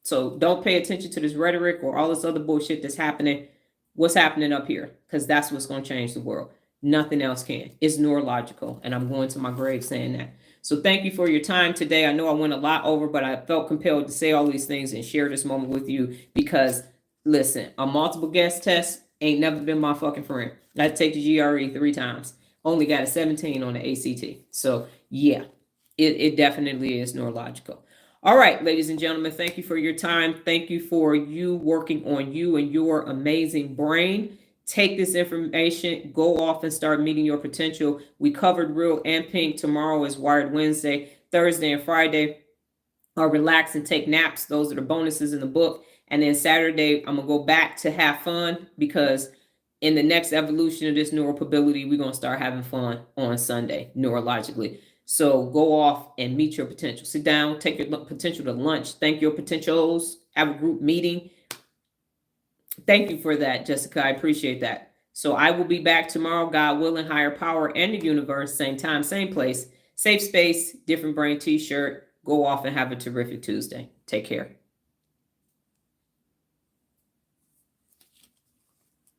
Speaker 1: So don't pay attention to this rhetoric or all this other bullshit that's happening. What's happening up here? Because that's what's going to change the world. Nothing else can. It's neurological. And I'm going to my grave saying that. So thank you for your time today. I know I went a lot over, but I felt compelled to say all these things and share this moment with you because, listen, a multiple guest test ain't never been my fucking friend. I had to take the GRE 3 times. Only got a 17 on the ACT. So yeah, it definitely is neurological. All right, ladies and gentlemen, thank you for your time. Thank you for you working on you and your amazing brain. Take this information, go off and start meeting your potential. We covered real and pink. Tomorrow is Wired Wednesday. Thursday and Friday are relax and take naps. Those are the bonuses in the book. And then Saturday, I'm going to go back to have fun, because in the next evolution of this neuropability, we're going to start having fun on Sunday, neurologically. So go off and meet your potential. Sit down, take your potential to lunch. Thank your potentials. Have a group meeting. Thank you for that, Jessica. I appreciate that. So I will be back tomorrow, God willing, higher power and the universe, same time, same place, safe space, different brain t-shirt. Go off and have a terrific Tuesday. Take care.